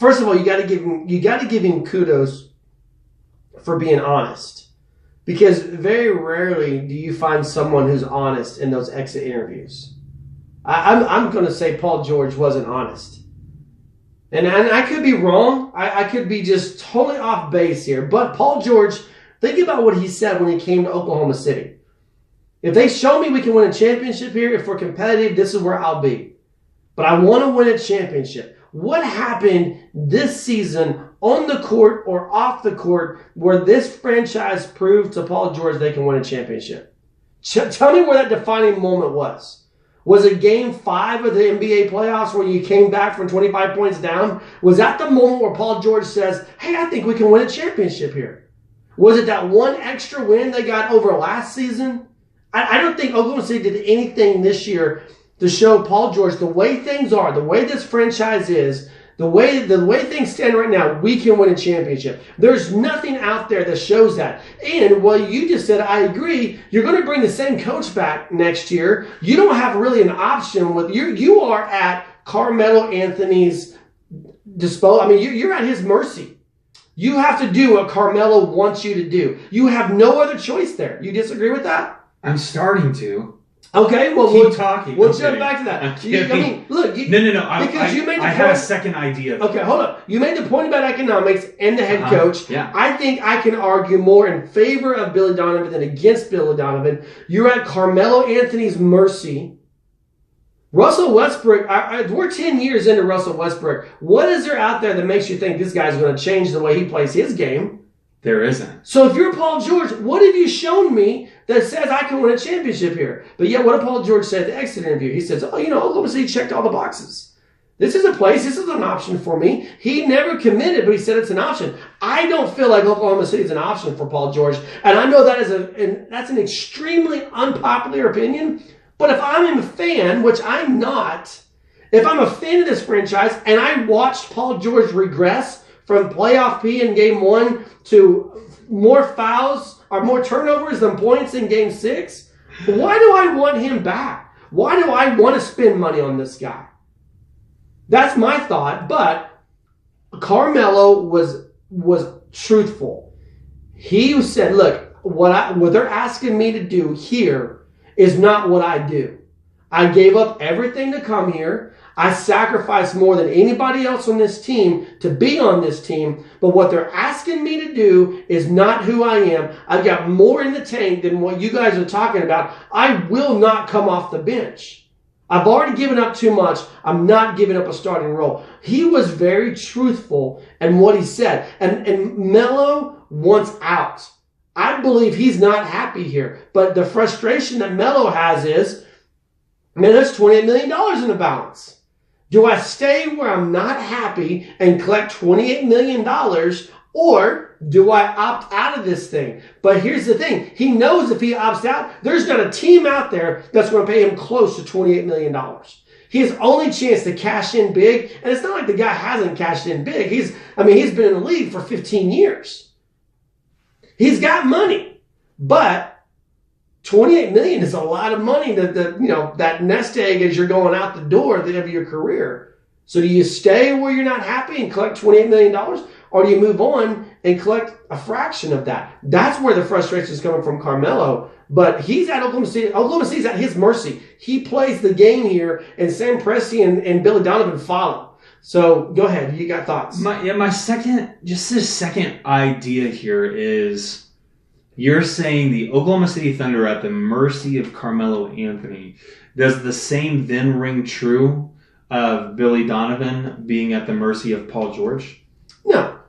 First of all, you got to give him kudos for being honest, because very rarely do you find someone who's honest in those exit interviews. I'm going to say Paul George wasn't honest, and I could be wrong. I could be just totally off base here. But Paul George, think about what he said when he came to Oklahoma City. If they show me we can win a championship here, if we're competitive, this is where I'll be. But I want to win a championship. What happened this season on the court or off the court where this franchise proved to Paul George they can win a championship? Tell me where that defining moment was. Was it Game 5 of the NBA playoffs where you came back from 25 points down? Was that the moment where Paul George says, hey, I think we can win a championship here? Was it that one extra win they got over last season? I don't think Oklahoma City did anything this year to show Paul George the way things are, the way this franchise is, the way things stand right now, we can win a championship. There's nothing out there that shows that. And what you just said, I agree. You're going to bring the same coach back next year. You don't have really an option with you are at Carmelo Anthony's disposal. I mean, you're at his mercy. You have to do what Carmelo wants you to do. You have no other choice there. You disagree with that? I'm starting to. Okay, well, Keep talking. We'll I'm jump kidding. back to that. I'm kidding. I mean, look. No. Because you made the I point. had a second idea. Okay, hold up. You made the point about economics and the head coach. Yeah. I think I can argue more in favor of Billy Donovan than against Billy Donovan. You're at Carmelo Anthony's mercy. Russell Westbrook, we're 10 years into Russell Westbrook. What is there out there that makes you think this guy's going to change the way he plays his game? There isn't. So if you're Paul George, what have you shown me that says I can win a championship here? But yet, what did Paul George say at the exit interview? He says, Oklahoma City checked all the boxes. This is a place. This is an option for me. He never committed, but he said it's an option. I don't feel like Oklahoma City is an option for Paul George. And I know that's an extremely unpopular opinion. But if I'm a fan, which I'm not, if I'm a fan of this franchise and I watched Paul George regress from playoff P in game 1 to more fouls or more turnovers than points in game 6, why do I want him back? Why do I want to spend money on this guy? That's my thought. But Carmelo was truthful. He said, look, what they're asking me to do here is not what I do. I gave up everything to come here. I sacrificed more than anybody else on this team to be on this team. But what they're asking me to do is not who I am. I've got more in the tank than what you guys are talking about. I will not come off the bench. I've already given up too much. I'm not giving up a starting role. He was very truthful in what he said. And Melo wants out. I believe he's not happy here. But the frustration that Melo has is, man, there's $28 million in the balance. Do I stay where I'm not happy and collect $28 million, or do I opt out of this thing? But here's the thing. He knows if he opts out, there's not a team out there that's going to pay him close to $28 million. His only chance to cash in big, and it's not like the guy hasn't cashed in big. He's been in the league for 15 years. He's got money, but $28 million is a lot of money that nest egg as you're going out the door at the end of your career. So do you stay where you're not happy and collect $28 million, or do you move on and collect a fraction of that? That's where the frustration is coming from Carmelo. But he's at Oklahoma City. Oklahoma City's at his mercy. He plays the game here, and Sam Presti and Billy Donovan follow. So go ahead. You got thoughts? My second idea here is, you're saying the Oklahoma City Thunder are at the mercy of Carmelo Anthony. Does the same then ring true of Billy Donovan being at the mercy of Paul George? No.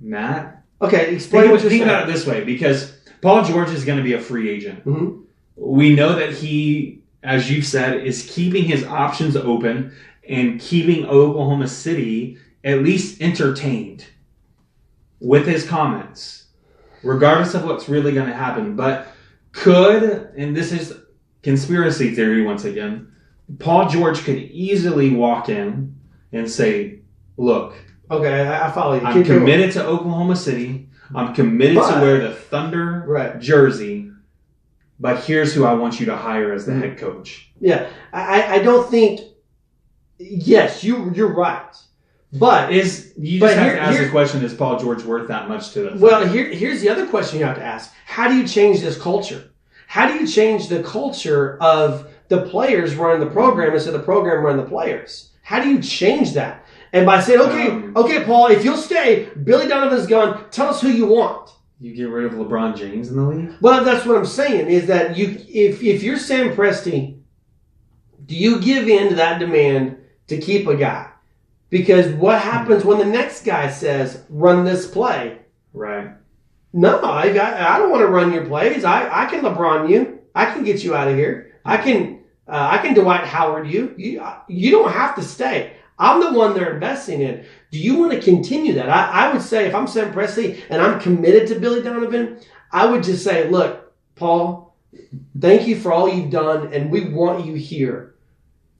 Matt? Okay, explain what you're saying. Think about it this way, because Paul George is going to be a free agent. Mm-hmm. We know that he, as you've said, is keeping his options open and keeping Oklahoma City at least entertained with his comments, regardless of what's really going to happen. But and this is conspiracy theory once again, Paul George could easily walk in and say, look, okay, I follow you. I'm committed to Oklahoma City. I'm committed to wear the Thunder jersey, but here's who I want you to hire as the head coach. Yeah, I don't think, yes, you're right. But you just have to ask the question, is Paul George worth that much to the Thunder? Well, here's the other question you have to ask. How do you change this culture? How do you change the culture of the players running the program instead of the program running the players? How do you change that? And by saying, okay, Paul, if you'll stay, Billy Donovan's gone, tell us who you want. You get rid of LeBron James in the league? Well, that's what I'm saying, is that if you're Sam Presti, do you give in to that demand to keep a guy? Because what happens when the next guy says, run this play? Right. No, I don't want to run your plays. I can LeBron you. I can get you out of here. I can Dwight Howard you. You don't have to stay. I'm the one they're investing in. Do you want to continue that? I would say, if I'm Sam Presti and I'm committed to Billy Donovan, I would just say, look, Paul, thank you for all you've done, and we want you here.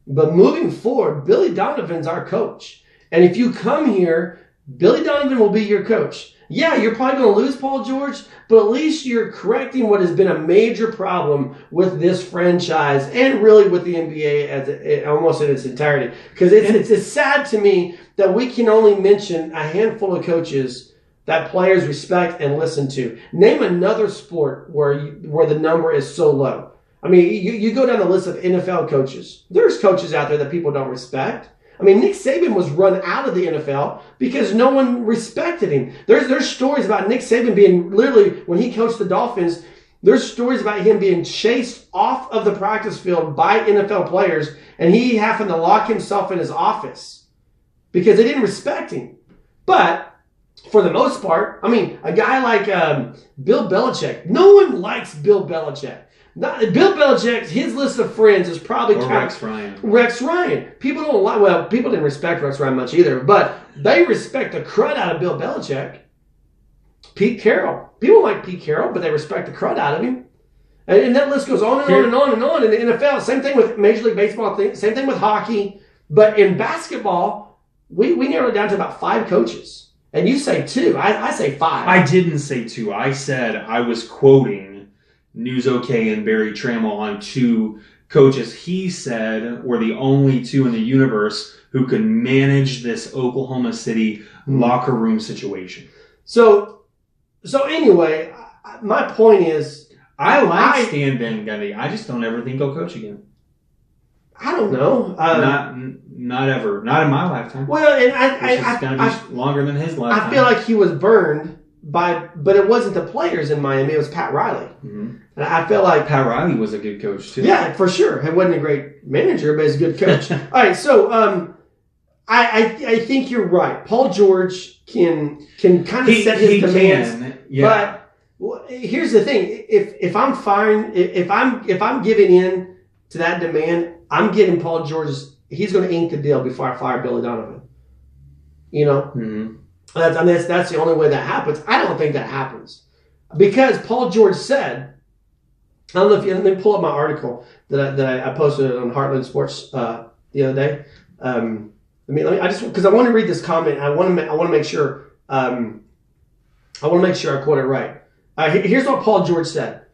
But moving forward, Billy Donovan's our coach. And if you come here, Billy Donovan will be your coach. Yeah, you're probably going to lose Paul George, but at least you're correcting what has been a major problem with this franchise and really with the NBA almost in its entirety. Because it's sad to me that we can only mention a handful of coaches that players respect and listen to. Name another sport where the number is so low. I mean, you go down the list of NFL coaches. There's coaches out there that people don't respect. I mean, Nick Saban was run out of the NFL because no one respected him. There's stories about Nick Saban being literally, when he coached the Dolphins, there's stories about him being chased off of the practice field by NFL players, and he having to lock himself in his office because they didn't respect him. But for the most part, I mean, a guy like Bill Belichick, no one likes Bill Belichick. Bill Belichick, his list of friends is probably Rex Ryan. Rex Ryan. People don't like. Well, people didn't respect Rex Ryan much either, but they respect the crud out of Bill Belichick. Pete Carroll. People like Pete Carroll, but they respect the crud out of him. And that list goes on and on and on and on in the NFL. Same thing with Major League Baseball. Same thing with hockey. But in basketball, we narrowed it down to about 5 coaches. And you say 2. I say 5. I didn't say 2. I said I was quoting News OK and Barry Trammell on 2 coaches he said were the only 2 in the universe who could manage this Oklahoma City locker room situation. So anyway, my point is, I like Stan Van Gundy. I just don't ever think he'll coach again. I don't know. Not ever. Not in my lifetime. Well, and it's going to be longer than his lifetime. I feel like he was burned but it wasn't the players in Miami. It was Pat Riley. Mm-hmm. And I felt like Pat Riley was a good coach too. Yeah, for sure. He wasn't a great manager, but he's a good coach. All right, so I think you're right. Paul George can kind of set his demands. Yeah. But here's the thing: if I'm fine, if I'm giving in to that demand, I'm getting Paul George's. He's going to ink the deal before I fire Billy Donovan. You know, mm-hmm. That's the only way that happens. I don't think that happens because Paul George said. I don't know if you let me pull up my article that I posted on Heartland Sports the other day. Let me I just because I want to read this comment. I want to make sure I quote it right. Here's what Paul George said,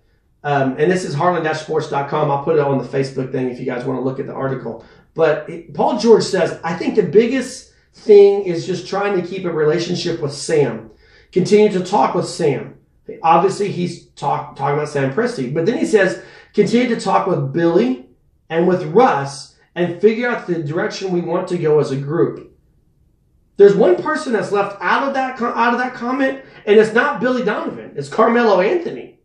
and this is Heartland-Sports.com. I'll put it on the Facebook thing if you guys want to look at the article. But Paul George says, I think the biggest thing is just trying to keep a relationship with Sam. Continue to talk with Sam. Obviously, he's talking about Sam Presti. But then he says, continue to talk with Billy and with Russ and figure out the direction we want to go as a group. There's one person that's left out of that comment, and it's not Billy Donovan. It's Carmelo Anthony.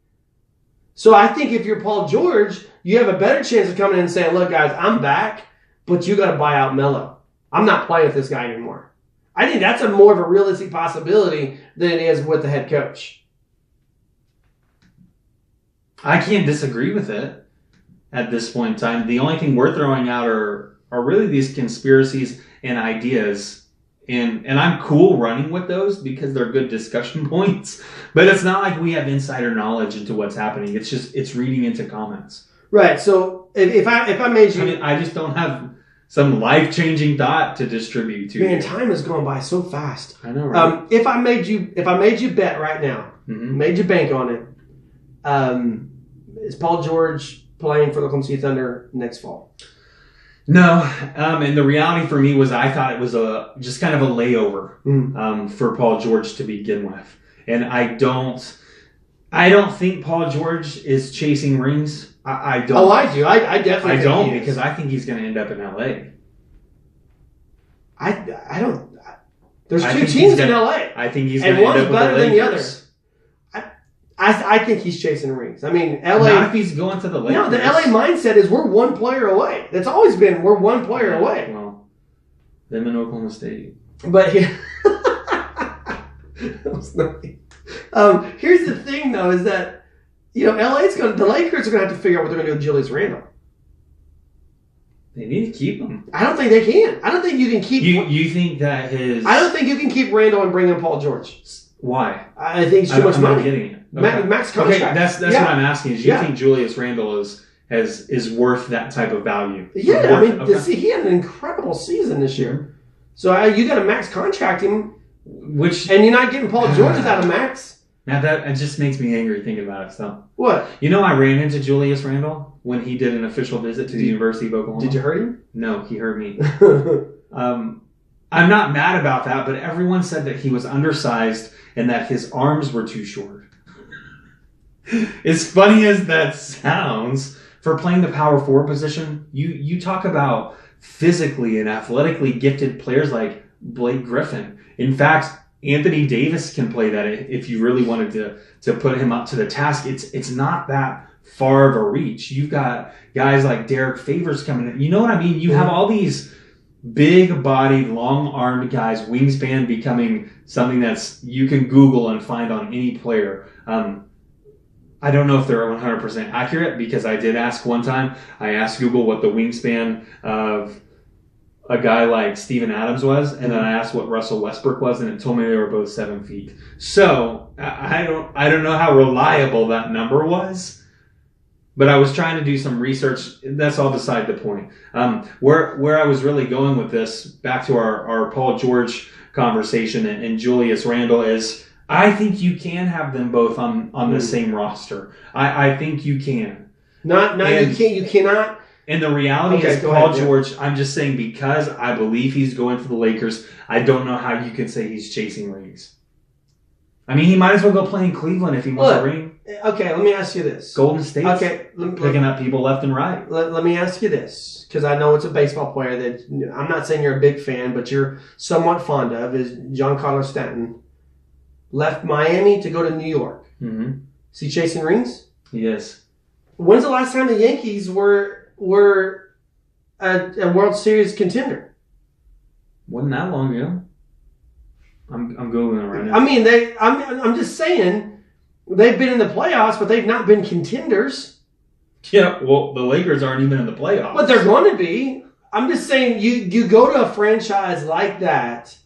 So I think if you're Paul George, you have a better chance of coming in and saying, look, guys, I'm back, but you got to buy out Melo. I'm not playing with this guy anymore. I think that's more of a realistic possibility than it is with the head coach. I can't disagree with it at this point in time. The only thing we're throwing out are really these conspiracies and ideas. And I'm cool running with those because they're good discussion points. But it's not like we have insider knowledge into what's happening. It's reading into comments. Right. So if I made you... I mean, I just don't have some life-changing thought to distribute to you. Man, time has gone by so fast. I know, right? If I made you bet right now, made you bank on it, is Paul George playing for the Oklahoma City Thunder next fall? No, and the reality for me was I thought it was just kind of a layover for Paul George to begin with, and I don't think Paul George is chasing rings. I don't. Oh, I do. I definitely. I don't because I think he's going to end up in LA. I don't. There's 2 teams in LA. I think he's going to end up with the Lakers. And one's better than the other. I think he's chasing rings. I mean, LA. Not if he's going to the Lakers. No, the LA mindset is we're 1 player away. It's always been we're 1 player away. Well, them in Oklahoma State. But that was nothing. Here's the thing, though, is that the Lakers are going to have to figure out what they're going to do with Julius Randle. They need to keep him. I don't think they can. I don't think you can keep. You think that his? I don't think you can keep Randle and bring in Paul George. Why? I think it's too much money. I'm not getting it. Okay. Max contract. Okay, that's what I'm asking. Is you think Julius Randle is worth that type of value? Yeah, I mean, he had an incredible season this year. So you got to max contract him, and you're not getting Paul George without a max. Now it just makes me angry thinking about it. So what? I ran into Julius Randle when he did an official visit to the University of Oklahoma. Did you hurt him? No, he hurt me. I'm not mad about that, but everyone said that he was undersized and that his arms were too short. As funny as that sounds, for playing the power forward position. You talk about physically and athletically gifted players like Blake Griffin. In fact, Anthony Davis can play that if you really wanted to put him up to the task. It's not that far of a reach. You've got guys like Derek Favors coming in. You know what I mean? You have all these big-bodied, long-armed guys, wingspan becoming something that's you can Google and find on any player. I don't know if they're 100% accurate because I did ask one time. I asked Google what the wingspan of a guy like Steven Adams was, and then I asked what Russell Westbrook was, and it told me they were both 7 feet. So I don't know how reliable that number was, but I was trying to do some research. That's all beside the point. Where I was really going with this, back to our Paul George conversation and Julius Randle, is I think you can have them both on the same roster. I think you can. You cannot. And the reality is Paul George, I'm just saying because I believe he's going for the Lakers, I don't know how you can say he's chasing rings. I mean, he might as well go play in Cleveland if he wants a ring. Okay, let me ask you this. Golden State's picking up people left and right. Let me ask you this, because I know it's a baseball player that I'm not saying you're a big fan, but you're somewhat fond of, is Giancarlo Stanton. Left Miami to go to New York. Mm-hmm. Is he chasing rings? Yes. When's the last time the Yankees were a World Series contender? Wasn't that long ago. I'm Googling it right now. I mean, I'm just saying they've been in the playoffs, but they've not been contenders. Yeah, well, the Lakers aren't even in the playoffs. But they're going to be. I'm just saying you go to a franchise like that.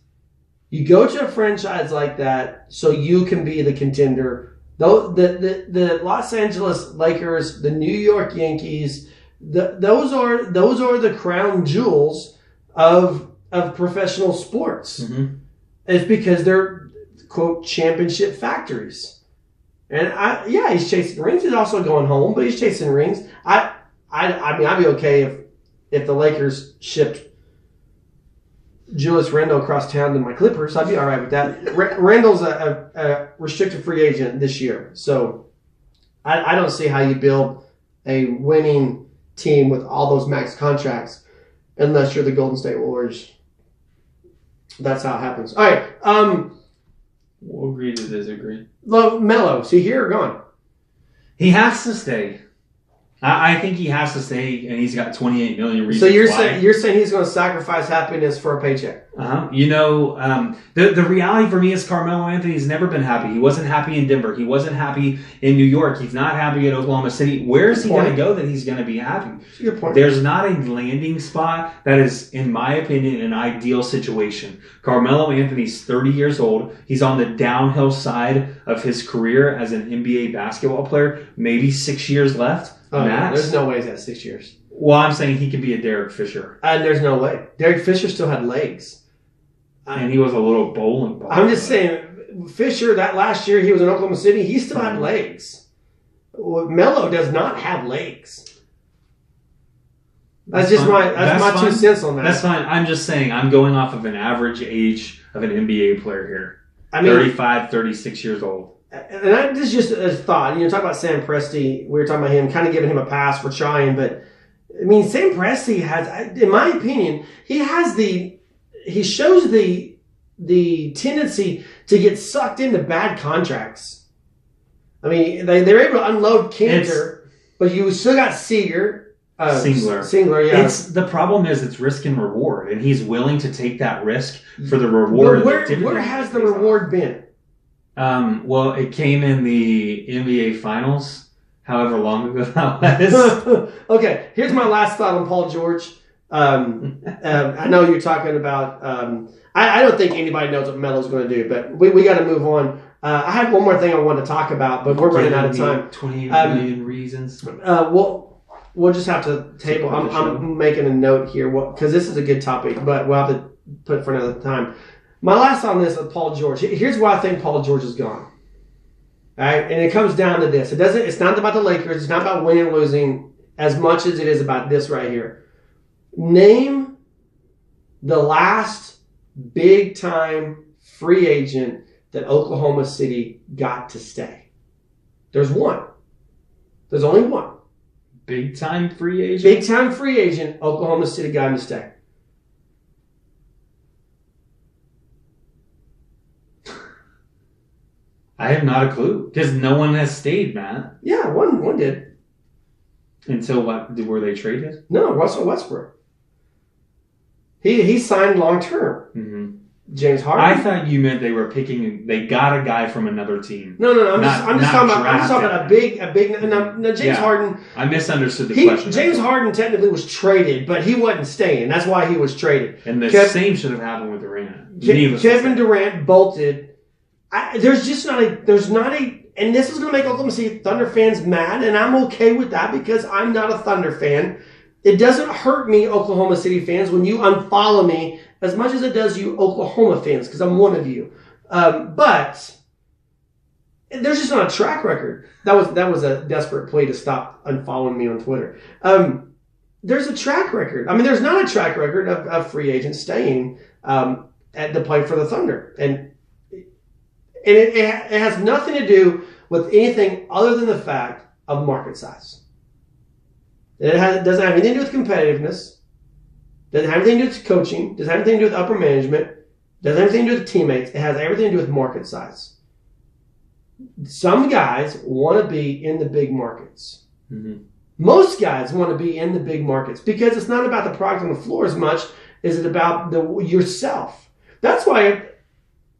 You go to a franchise like that so you can be the contender. The Los Angeles Lakers, the New York Yankees, those are the crown jewels of professional sports. Mm-hmm. It's because they're, quote, championship factories. And he's chasing rings. He's also going home, but he's chasing rings. I mean, I'd be okay if the Lakers shipped Julius Randle across town to my Clippers. I'd be all right with that. Randle's a restricted free agent this year, so I don't see how you build a winning team with all those max contracts unless you're the Golden State Warriors. That's how it happens. All right. We'll agree to disagree. Melo, is he here or gone? He has to stay. I think he has to stay, and he's got 28 million reasons. So you're saying he's going to sacrifice happiness for a paycheck? You know, the reality for me is Carmelo Anthony's never been happy. He wasn't happy in Denver. He wasn't happy in New York. He's not happy at Oklahoma City. Where is he going to go that he's going to be happy? Good point. There's not a landing spot that is, in my opinion, an ideal situation. Carmelo Anthony's 30 years old. He's on the downhill side of his career as an NBA basketball player. Maybe 6 years left. Max. There's no way he's had 6 years. Well, I'm saying he could be a Derek Fisher. And there's no way. Derek Fisher still had legs. And he was a little bowling ball. I'm just saying, Fisher, that last year he was in Oklahoma City, he still had legs. Melo does not have legs. That's my 2 cents on that. That's fine. I'm just saying, I'm going off of an average age of an NBA player here. I mean, 35, 36 years old. And this is just a thought. Talk about Sam Presti. We were talking about him, kind of giving him a pass for trying, but I mean, Sam Presti has, in my opinion, he shows the tendency to get sucked into bad contracts. I mean, they're able to unload Cantor, but you still got Singler, yeah. The problem is it's risk and reward, and he's willing to take that risk for the reward. But where has the reward been? Well, it came in the NBA Finals, however long ago that was. Okay, here's my last thought on Paul George. I know you're talking about. I don't think anybody knows what Melo's going to do, but we got to move on. I had one more thing I wanted to talk about, but we're running out of time. 28 million reasons. We'll just have to table. I'm making a note here because this is a good topic, but we'll have to put it for another time. My last on this with Paul George. Here's why I think Paul George is gone. All right, and it comes down to this. It's not about the Lakers. It's not about winning or losing as much as it is about this right here. Name the last big time free agent that Oklahoma City got to stay. There's one. There's only one. Big time free agent? Big time free agent, Oklahoma City got him to stay. I have not a clue. Because no one has stayed, Matt. Yeah, one did. Until what? Were they traded? No, Russell Westbrook. He signed long term. Mm-hmm. James Harden. I thought you meant they got a guy from another team. No. I'm just talking about a big. No, James Harden. I misunderstood the question. James Harden technically was traded, but he wasn't staying. That's why he was traded. And the same should have happened with Durant. Kevin Durant bolted. There's not a, and this is going to make Oklahoma City Thunder fans mad, and I'm okay with that because I'm not a Thunder fan. It doesn't hurt me, Oklahoma City fans, when you unfollow me as much as it does you Oklahoma fans, because I'm one of you. But there's just not a track record. That was a desperate plea to stop unfollowing me on Twitter. There's a track record. I mean, there's not a track record of free agents staying at the play for the Thunder, and it has nothing to do with anything other than the fact of market size. It doesn't have anything to do with competitiveness. Doesn't have anything to do with coaching. Doesn't have anything to do with upper management. Doesn't have anything to do with teammates. It has everything to do with market size. Some guys want to be in the big markets. Mm-hmm. Most guys want to be in the big markets because it's not about the product on the floor as much as it about yourself. That's why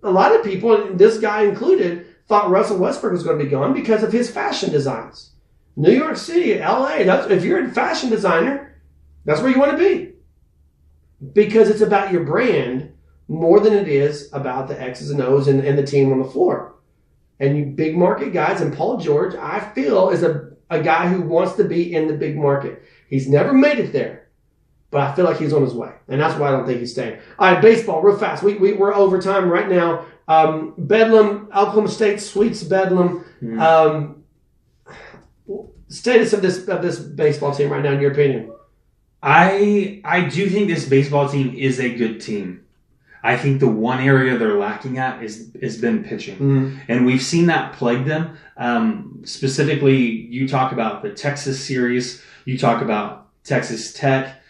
a lot of people, this guy included, thought Russell Westbrook was going to be gone because of his fashion designs. New York City, LA, if you're a fashion designer, that's where you want to be. Because it's about your brand more than it is about the X's and O's and the team on the floor. And you big market guys, and Paul George, I feel, is a guy who wants to be in the big market. He's never made it there, but I feel like he's on his way. And that's why I don't think he's staying. All right, baseball, real fast. We're overtime right now. Bedlam, Oklahoma State sweeps Bedlam. Mm-hmm. Status of this baseball team right now, in your opinion? I do think this baseball team is a good team. I think the one area they're lacking at is been pitching. Mm-hmm. And we've seen that plague them. Specifically, you talk about the Texas series, you talk about Texas Tech,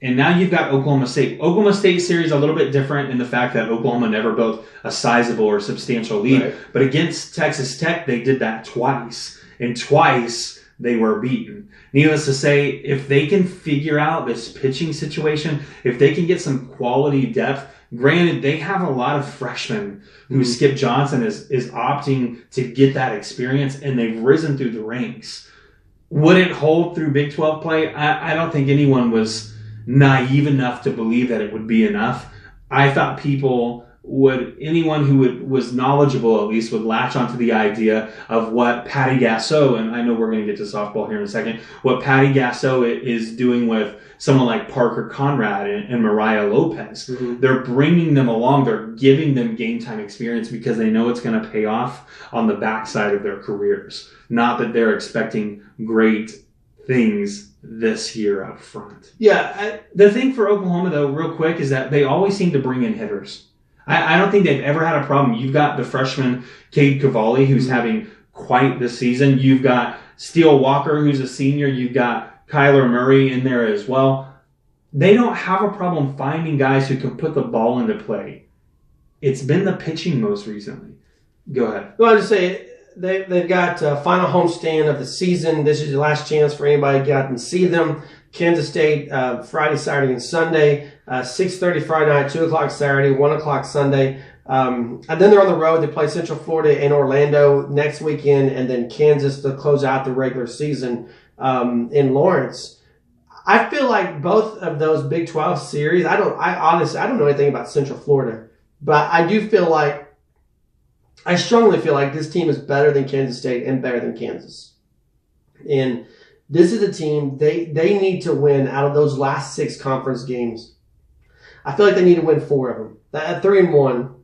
and now you've got Oklahoma State. Oklahoma State series a little bit different in the fact that Oklahoma never built a sizable or substantial lead. Right. But against Texas Tech, they did that twice. And twice they were beaten. Needless to say, if they can figure out this pitching situation, if they can get some quality depth, granted, they have a lot of freshmen who Skip Johnson is opting to get that experience, and they've risen through the ranks. Would it hold through Big 12 play? I don't think anyone was naive enough to believe that it would be enough. I thought anyone who was knowledgeable at least would latch onto the idea of what Patty Gasso, and I know we're going to get to softball here in a second, what Patty Gasso is doing with someone like Parker Conrad and Mariah Lopez. Mm-hmm. They're bringing them along. They're giving them game time experience because they know it's going to pay off on the backside of their careers. Not that they're expecting great things this year up front. Yeah. The thing for Oklahoma, though, real quick, is that they always seem to bring in hitters. I don't think they've ever had a problem. You've got the freshman Cade Cavalli, who's having quite the season. You've got Steele Walker, who's a senior. You've got Kyler Murray in there as well. They don't have a problem finding guys who can put the ball into play. It's been the pitching most recently. Go ahead. Well, I'll just say they've got final homestand of the season. This is your last chance for anybody to get out and see them. Kansas State, Friday, Saturday, and Sunday. 6:30 Friday night, 2 o'clock Saturday, 1 o'clock Sunday. And then they're on the road. They play Central Florida and Orlando next weekend, and then Kansas to close out the regular season in Lawrence. I feel like both of those Big 12 series, I don't know anything about Central Florida, but I strongly feel like this team is better than Kansas State and better than Kansas. And this is a team, they need to win out of those last 6 conference games. I feel like they need to win 4 of them. That 3-1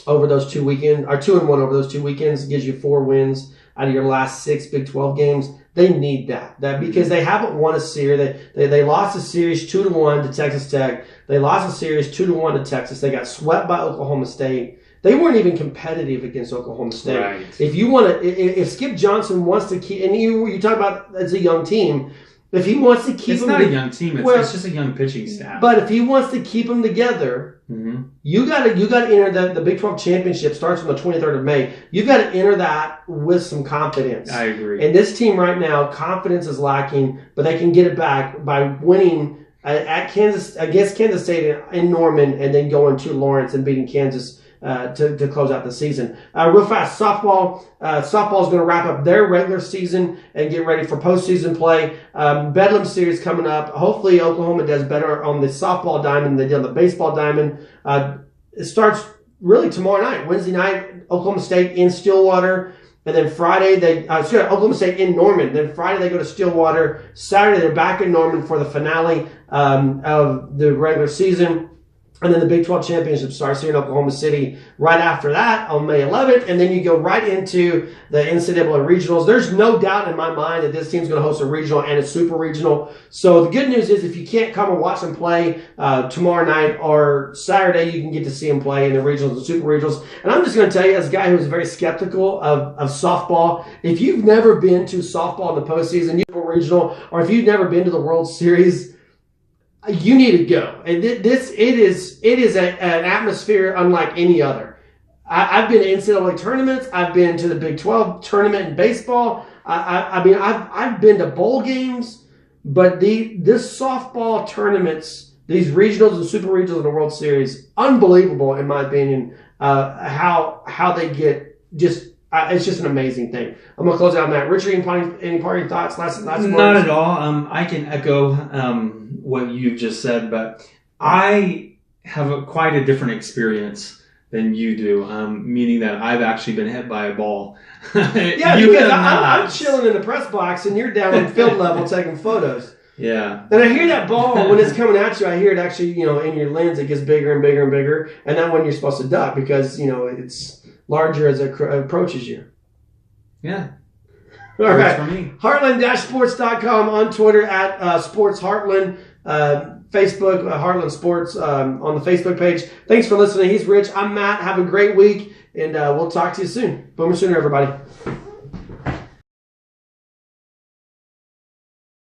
over those 2 weekends, or 2-1 over those 2 weekends gives you 4 wins out of your last 6 Big 12 games. They need that because they haven't won a series. They lost a series 2-1 to Texas Tech. They lost a series 2-1 to Texas. They got swept by Oklahoma State. They weren't even competitive against Oklahoma State. Right. If Skip Johnson wants to keep, and you talk about it's a young team, if he wants to keep it's them, not a young team. It's just a young pitching staff. But if he wants to keep them together, you got to enter the Big 12 championship starts on the 23rd of May. You got to enter that with some confidence. I agree. And this team right now, confidence is lacking, but they can get it back by winning against Kansas State in Norman, and then going to Lawrence and beating Kansas to close out the season. Real fast, softball. Softball is going to wrap up their regular season and get ready for postseason play. Bedlam series coming up. Hopefully Oklahoma does better on the softball diamond than they did on the baseball diamond. It starts really tomorrow night. Wednesday night, Oklahoma State in Stillwater. And then Friday, Oklahoma State in Norman. Then Friday, they go to Stillwater. Saturday, they're back in Norman for the finale of the regular season. And then the Big 12 championship starts here in Oklahoma City right after that on May 11th. And then you go right into the NCAA regionals. There's no doubt in my mind that this team's going to host a regional and a super regional. So the good news is if you can't come and watch them play tomorrow night or Saturday, you can get to see them play in the regionals and super regionals. And I'm just going to tell you, as a guy who's very skeptical of softball, if you've never been to softball in the postseason, regional, or if you've never been to the World Series, you need to go. And it is an atmosphere unlike any other. I've been to NCAA tournaments. I've been to the Big 12 tournament in baseball. I've been to bowl games, but this softball tournaments, these regionals and super regionals in the World Series, unbelievable in my opinion. How they get just. It's just an amazing thing. I'm going to close out, Matt. Richard, any parting thoughts? Last words? Not at all. I can echo what you've just said, but I have quite a different experience than you do, meaning that I've actually been hit by a ball. Yeah, because I'm chilling in the press box, and you're down on field level taking photos. Yeah. And I hear that ball, when it's coming at you, I hear it actually, in your lens, it gets bigger and bigger and bigger, and that one you're supposed to duck because, it's larger as it approaches you. Yeah. All right. For me. Heartland-sports.com, on Twitter at Sports Heartland, Facebook, Heartland Sports on the Facebook page. Thanks for listening. He's Rich. I'm Matt. Have a great week, and we'll talk to you soon. Boomer Sooner, everybody.